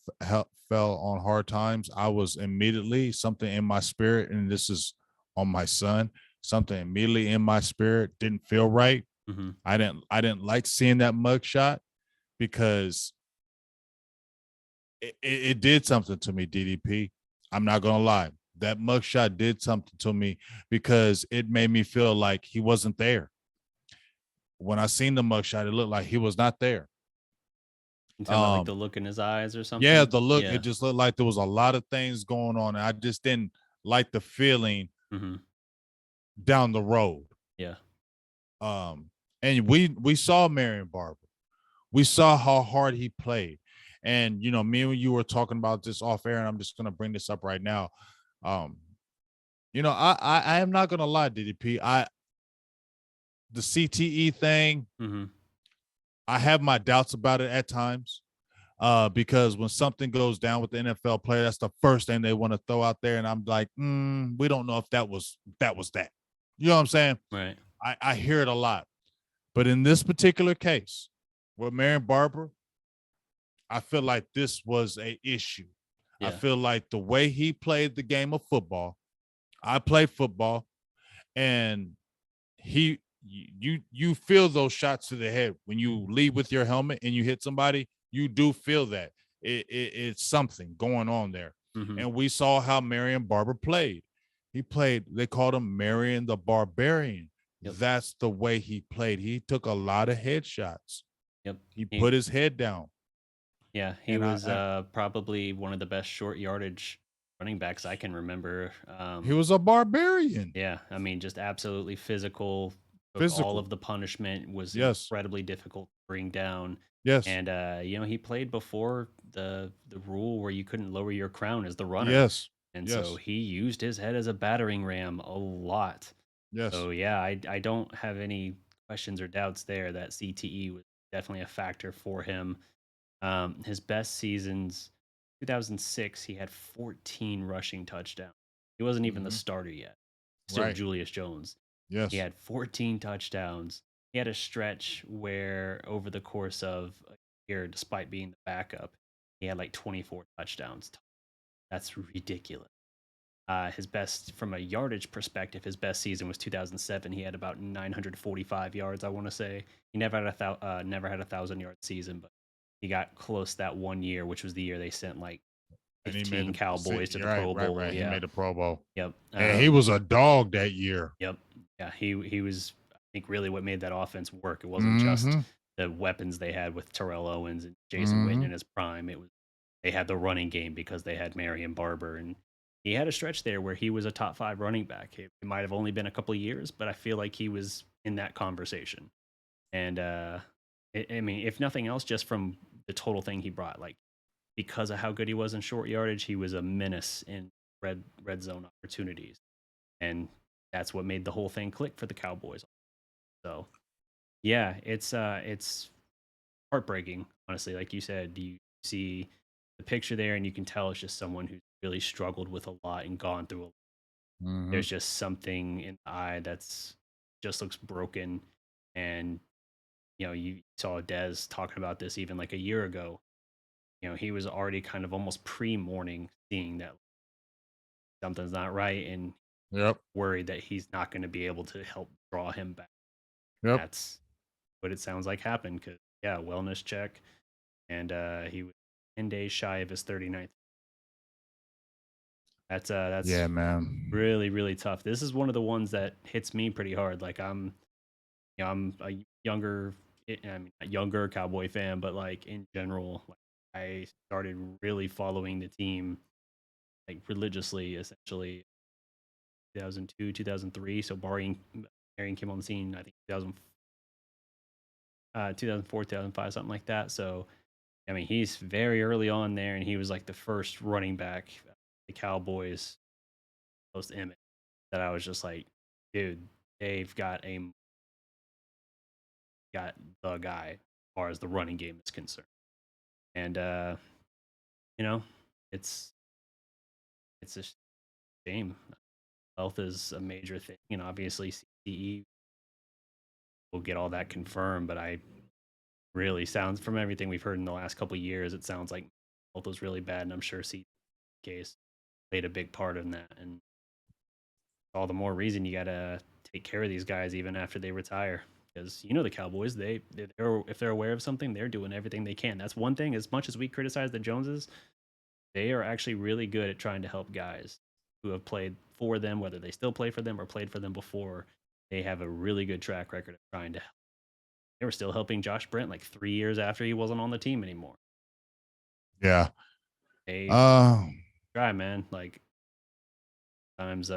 fell on hard times, I was immediately something in my spirit, and this is on my son. Something immediately in my spirit didn't feel right. Mm-hmm. I didn't like seeing that mugshot because it did something to me, DDP. I'm not gonna lie. That mugshot did something to me because it made me feel like he wasn't there. When I seen the mugshot, it looked like he was not there. You talking about like the look in his eyes or something? Yeah, the look. Yeah. It just looked like there was a lot of things going on, and I just didn't like the feeling down the road. Yeah. And we saw Marion Barber. We saw how hard he played. And, me and you were talking about this off air, and I'm just going to bring this up right now. I am not going to lie, DDP. The CTE thing, I have my doubts about it at times because when something goes down with the NFL player, that's the first thing they want to throw out there. And I'm like, we don't know if that was that. You know what I'm saying? Right. I hear it a lot. But in this particular case with Marion Barber, I feel like this was an issue. Yeah. I feel like the way he played the game of football, I play football, and you feel those shots to the head when you lead with your helmet and you hit somebody. You do feel that it's something going on there. And we saw how Marion Barber played. They called him Marion the Barbarian. Yep. That's the way he played. He took a lot of headshots. Yep. He put his head down. Yeah, he was probably one of the best short yardage running backs I can remember. He was a barbarian. Yeah, I mean, just absolutely physical. All of the punishment was incredibly difficult to bring down. Yes. And he played before the rule where you couldn't lower your crown as the runner. Yes. And Yes. so he used his head as a battering ram a lot. Yes. So yeah, I don't have any questions or doubts there that CTE was definitely a factor for him. His best seasons, 2006, he had 14 rushing touchdowns. He wasn't even the Mhm. starter yet. Still Right. Julius Jones. He Yes. had 14 touchdowns. He had a stretch where over the course of a year, despite being the backup, he had like 24 touchdowns. That's ridiculous. His best, from a yardage perspective, his best season was 2007. He had about 945 yards, I want to say. He never had a 1,000-yard season, but he got close that one year, which was the year they sent like And he 15 made Cowboys to the right, Pro Bowl. right. He Yeah. made the Pro Bowl. Yep. And he was a dog that year. Yep. Yeah. He was, I think, really what made that offense work. It wasn't just Mhm. the weapons they had with Terrell Owens and Jason Witten Mhm. in his prime. It was they had the running game because they had Marion Barber, and he had a stretch there where he was a top 5 running back. It might have only been a couple of years, but I feel like he was in that conversation. And I mean, if nothing else, just from the total thing he brought, like because of how good he was in short yardage, he was a menace in red zone opportunities, and that's what made the whole thing click for the Cowboys. So yeah, it's heartbreaking, honestly. Like you said, you see the picture there, and you can tell it's just someone who's really struggled with a lot and gone through a lot. Mhm. There's just something in the eye that's just looks broken. And you saw Dez talking about this even like a year ago. He was already kind of almost pre-mourning, seeing that something's not right, and Yep. worried that he's not going to be able to help draw him back. Yep. That's what it sounds like happened. Because yeah, wellness check, and he was 10 days shy of his 39th. That's Yeah, man. really, really tough. This is one of the ones that hits me pretty hard. Like I'm a younger, not younger Cowboy fan, but like in general, like I started really following the team like religiously, essentially 2002, 2003. So Marion came on the scene, I think 2004, 2005, something like that. So I mean, he's very early on there, and he was like the first running back the Cowboys post Emmett that I was just like, dude, they've got the guy as far as the running game is concerned. And it's a shame. Health is a major thing, and obviously CTE will get all that confirmed. But I really sounds from everything we've heard in the last couple of years, it sounds like health was really bad, and I'm sure CTE case played a big part in that. And all the more reason you gotta take care of these guys even after they retire, because the Cowboys, if they're aware of something, they're doing everything they can. That's one thing. As much as we criticize the Joneses, they are actually really good at trying to help guys who have played for them, whether they still play for them or played for them before. They have a really good track record of trying to help. They were still helping Josh Brent like 3 years after he wasn't on the team anymore. Yeah. They Uh, try, man. Like sometimes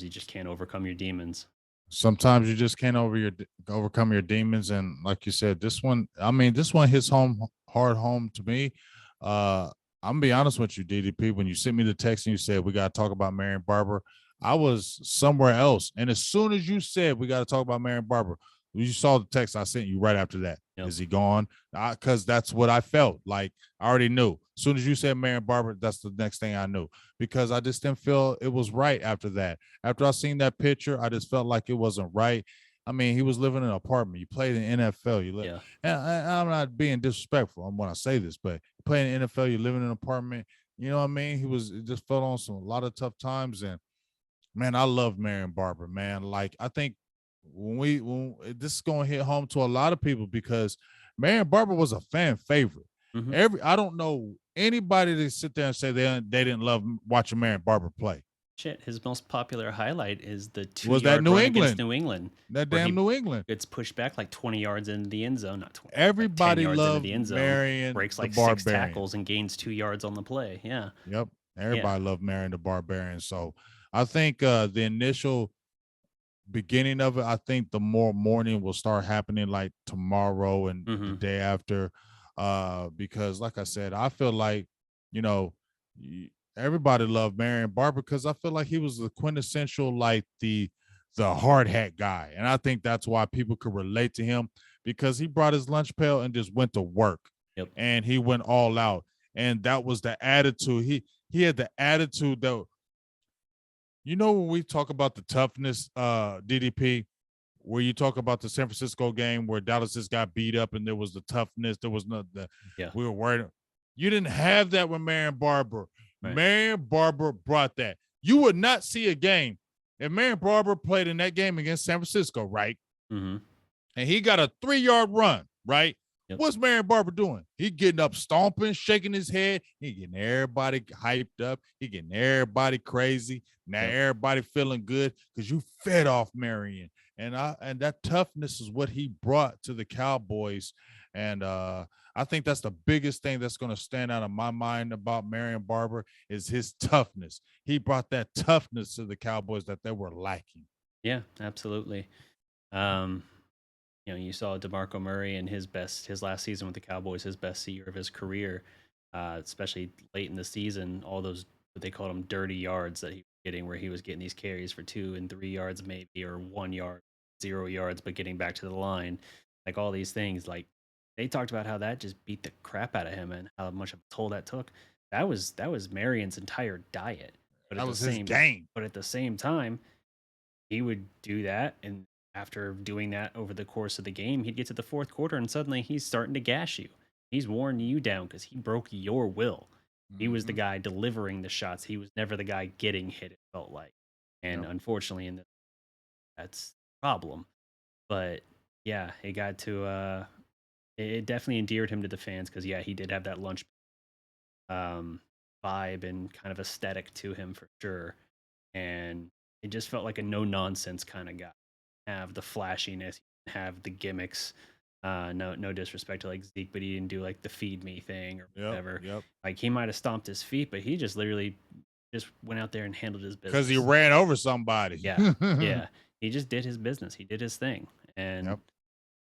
you just can't overcome your demons. Sometimes you just can't overcome your demons, and like you said, this one hits hard home to me. I'm gonna be honest with you, DDP. When you sent me the text and you said we got to talk about Marion Barber, I was somewhere else, and as soon as you said we got to talk about Marion Barber, you saw the text I sent you right after that. Yep. Is he gone? Because that's what I felt like. I already knew. As soon as you said Marion Barber, that's the next thing I knew, because I just didn't feel it was right after that. After I seen that picture, I just felt like it wasn't right. I mean, he was living in an apartment. You played in NFL. Yeah. And I'm not being disrespectful when I say this, but playing in NFL, you live in an apartment. You know what I mean? It just felt on a lot of tough times. And man, I love Marion Barber, man. Like, I think when this is going to hit home to a lot of people, because Marion Barber was a fan favorite. Mm-hmm. I don't know anybody that sit there and say they didn't love watching Marion Barber play. Shit, his most popular highlight is the 2 Was that yard New run England? against New England. That where damn New England. It's pushed back like 20 yards into the end zone, not 20. Everybody like 10 yards loved into the end zone, Marion, breaks the like 6 Barbarian. tackles and gains 2 yards on the play. Yeah. Yep. Everybody loved Marion the Barbarian. So I think the initial beginning of it, I think the more mourning will start happening like tomorrow and the day after. Because like I said, I feel like, everybody loved Marion Barber because I feel like he was the quintessential, like the hard hat guy. And I think that's why people could relate to him because he brought his lunch pail and just went to work. Yep. And he went all out. And that was the attitude. He had the attitude that, when we talk about the toughness, DDP, where you talk about the San Francisco game where Dallas just got beat up and there was the toughness, there was we were worried. You didn't have that with Marion Barber. Right. Marion Barber brought that. You would not see a game if Marion Barber played in that game against San Francisco, right? Mm-hmm. And he got a 3-yard run, right? Yep. What's Marion Barber doing? He getting up, stomping, shaking his head. He getting everybody hyped up. He getting everybody crazy. Now everybody feeling good because you fed off Marion. And that toughness is what he brought to the Cowboys. And I think that's the biggest thing that's going to stand out in my mind about Marion Barber is his toughness. He brought that toughness to the Cowboys that they were lacking. Yeah, absolutely. You saw DeMarco Murray in his last season with the Cowboys, his best year of his career, especially late in the season, all those, what they called them, dirty yards that he was getting, where he was getting these carries for 2 and 3 yards maybe, or 1 yard, 0 yards, but getting back to the line, like all these things. Like they talked about how that just beat the crap out of him and how much of a toll that took. That was Marion's entire diet. But that was his game. But at the same time, he would do that, and after doing that over the course of the game, he'd get to the fourth quarter and suddenly he's starting to gash you. He's worn you down because he broke your will. Mm-hmm. He was the guy delivering the shots. He was never the guy getting hit, it felt like. And unfortunately, that's the problem. But yeah, it got to it definitely endeared him to the fans because he did have that lunch vibe and kind of aesthetic to him for sure. And it just felt like a no nonsense kind of guy. Have the flashiness, have the gimmicks. No disrespect to like Zeke, but he didn't do like the feed me thing or whatever. Yep. Like he might have stomped his feet, but he just literally just went out there and handled his business. Because he ran over somebody. Yeah. Yeah. He just did his business. He did his thing. And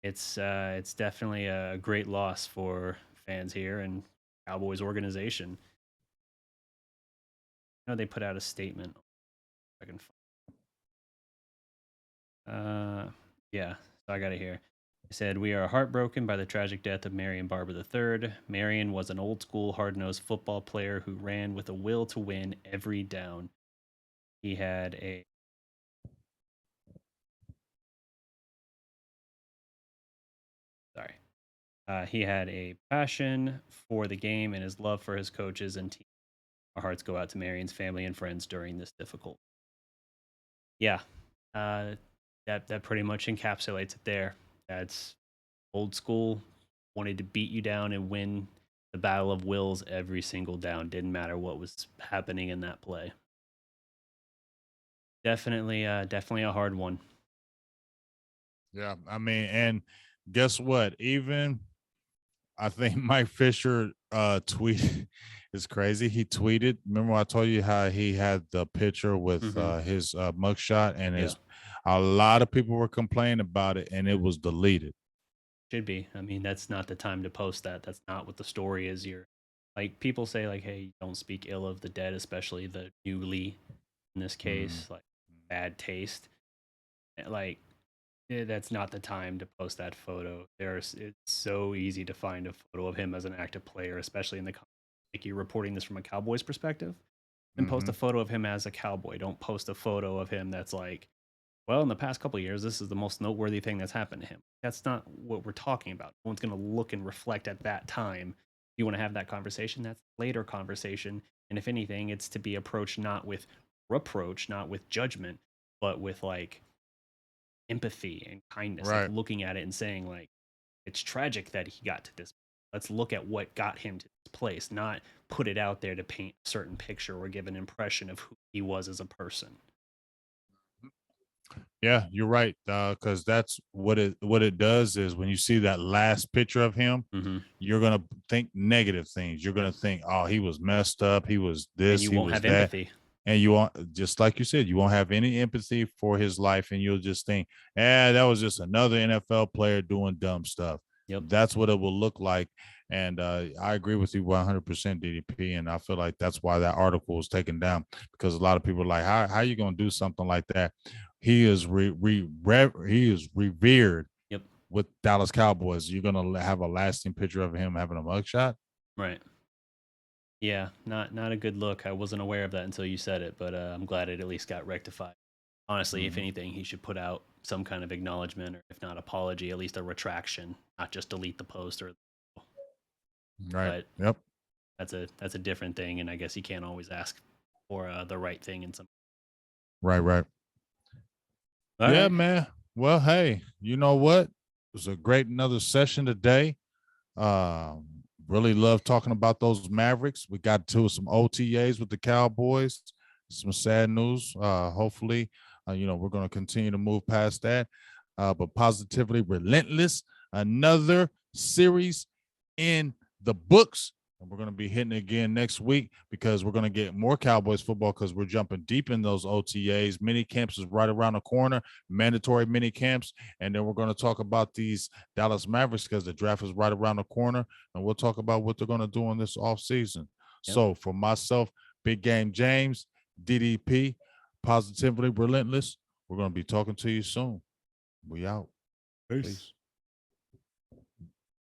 it's definitely a great loss for fans here and Cowboys organization. I know they put out a statement. I can so I got it here. It said, "We are heartbroken by the tragic death of Marion Barber III. Marion was an old school, hard-nosed football player who ran with a will to win every down. He had a passion for the game and his love for his coaches and team. Our hearts go out to Marion's family and friends during this difficult." Yeah. That pretty much encapsulates it there. That's old school, wanted to beat you down and win the battle of wills every single down. Didn't matter what was happening in that play. Definitely a hard one. Yeah, I mean, and guess what? Even I think Mike Fisher tweeted, it's crazy. He tweeted, remember I told you how he had the picture with his mugshot and a lot of people were complaining about it and it was deleted. Should be. I mean, that's not the time to post that. That's not what the story is. You're like, people say like, hey, don't speak ill of the dead, especially the newly in this case, like bad taste. Like, that's not the time to post that photo. It's so easy to find a photo of him as an active player, especially in the like you're reporting this from a Cowboys perspective. And post a photo of him as a Cowboy. Don't post a photo of him that's like, well, in the past couple of years, this is the most noteworthy thing that's happened to him. That's not what we're talking about. No one's going to look and reflect at that time. You want to have that conversation, that's a later conversation. And if anything, it's to be approached not with reproach, not with judgment, but with like empathy and kindness. Right. Like looking at it and saying like, it's tragic that he got to this. Let's look at what got him to this place, not put it out there to paint a certain picture or give an impression of who he was as a person. Yeah, you're right. Because that's what it does is when you see that last picture of him, you're gonna think negative things. You're gonna think, oh, he was messed up. He was this. And you he won't was have that. empathy. And you won't, just like you said, you won't have any empathy for his life, and you'll just think, that was just another NFL player doing dumb stuff. Yep. That's what it will look like. And I agree with you 100%, DDP. And I feel like that's why that article was taken down, because a lot of people are like, how are you going to do something like that? He is he is revered Yep. with Dallas Cowboys. You're going to have a lasting picture of him having a mugshot? Right. Yeah, not a good look. I wasn't aware of that until you said it, but I'm glad it at least got rectified. Honestly, if anything, he should put out some kind of acknowledgement, or if not apology, at least a retraction, not just delete the post. Or Right. But Yep. that's a different thing, and I guess you can't always ask for the right thing in some. Right. All Yeah, right. man. Well, hey, you know what? It was a great another session today. Really love talking about those Mavericks. We got to some OTAs with the Cowboys. Some sad news. Hopefully, we're going to continue to move past that. But positively relentless, another series in the books. And we're going to be hitting it again next week, because we're going to get more Cowboys football, because we're jumping deep in those OTAs. Mini camps is right around the corner, mandatory mini camps. And then we're going to talk about these Dallas Mavericks, because the draft is right around the corner. And we'll talk about what they're going to do in this offseason. Yep. So for myself, Big Game James, DDP, positively relentless, we're going to be talking to you soon. We out. Peace.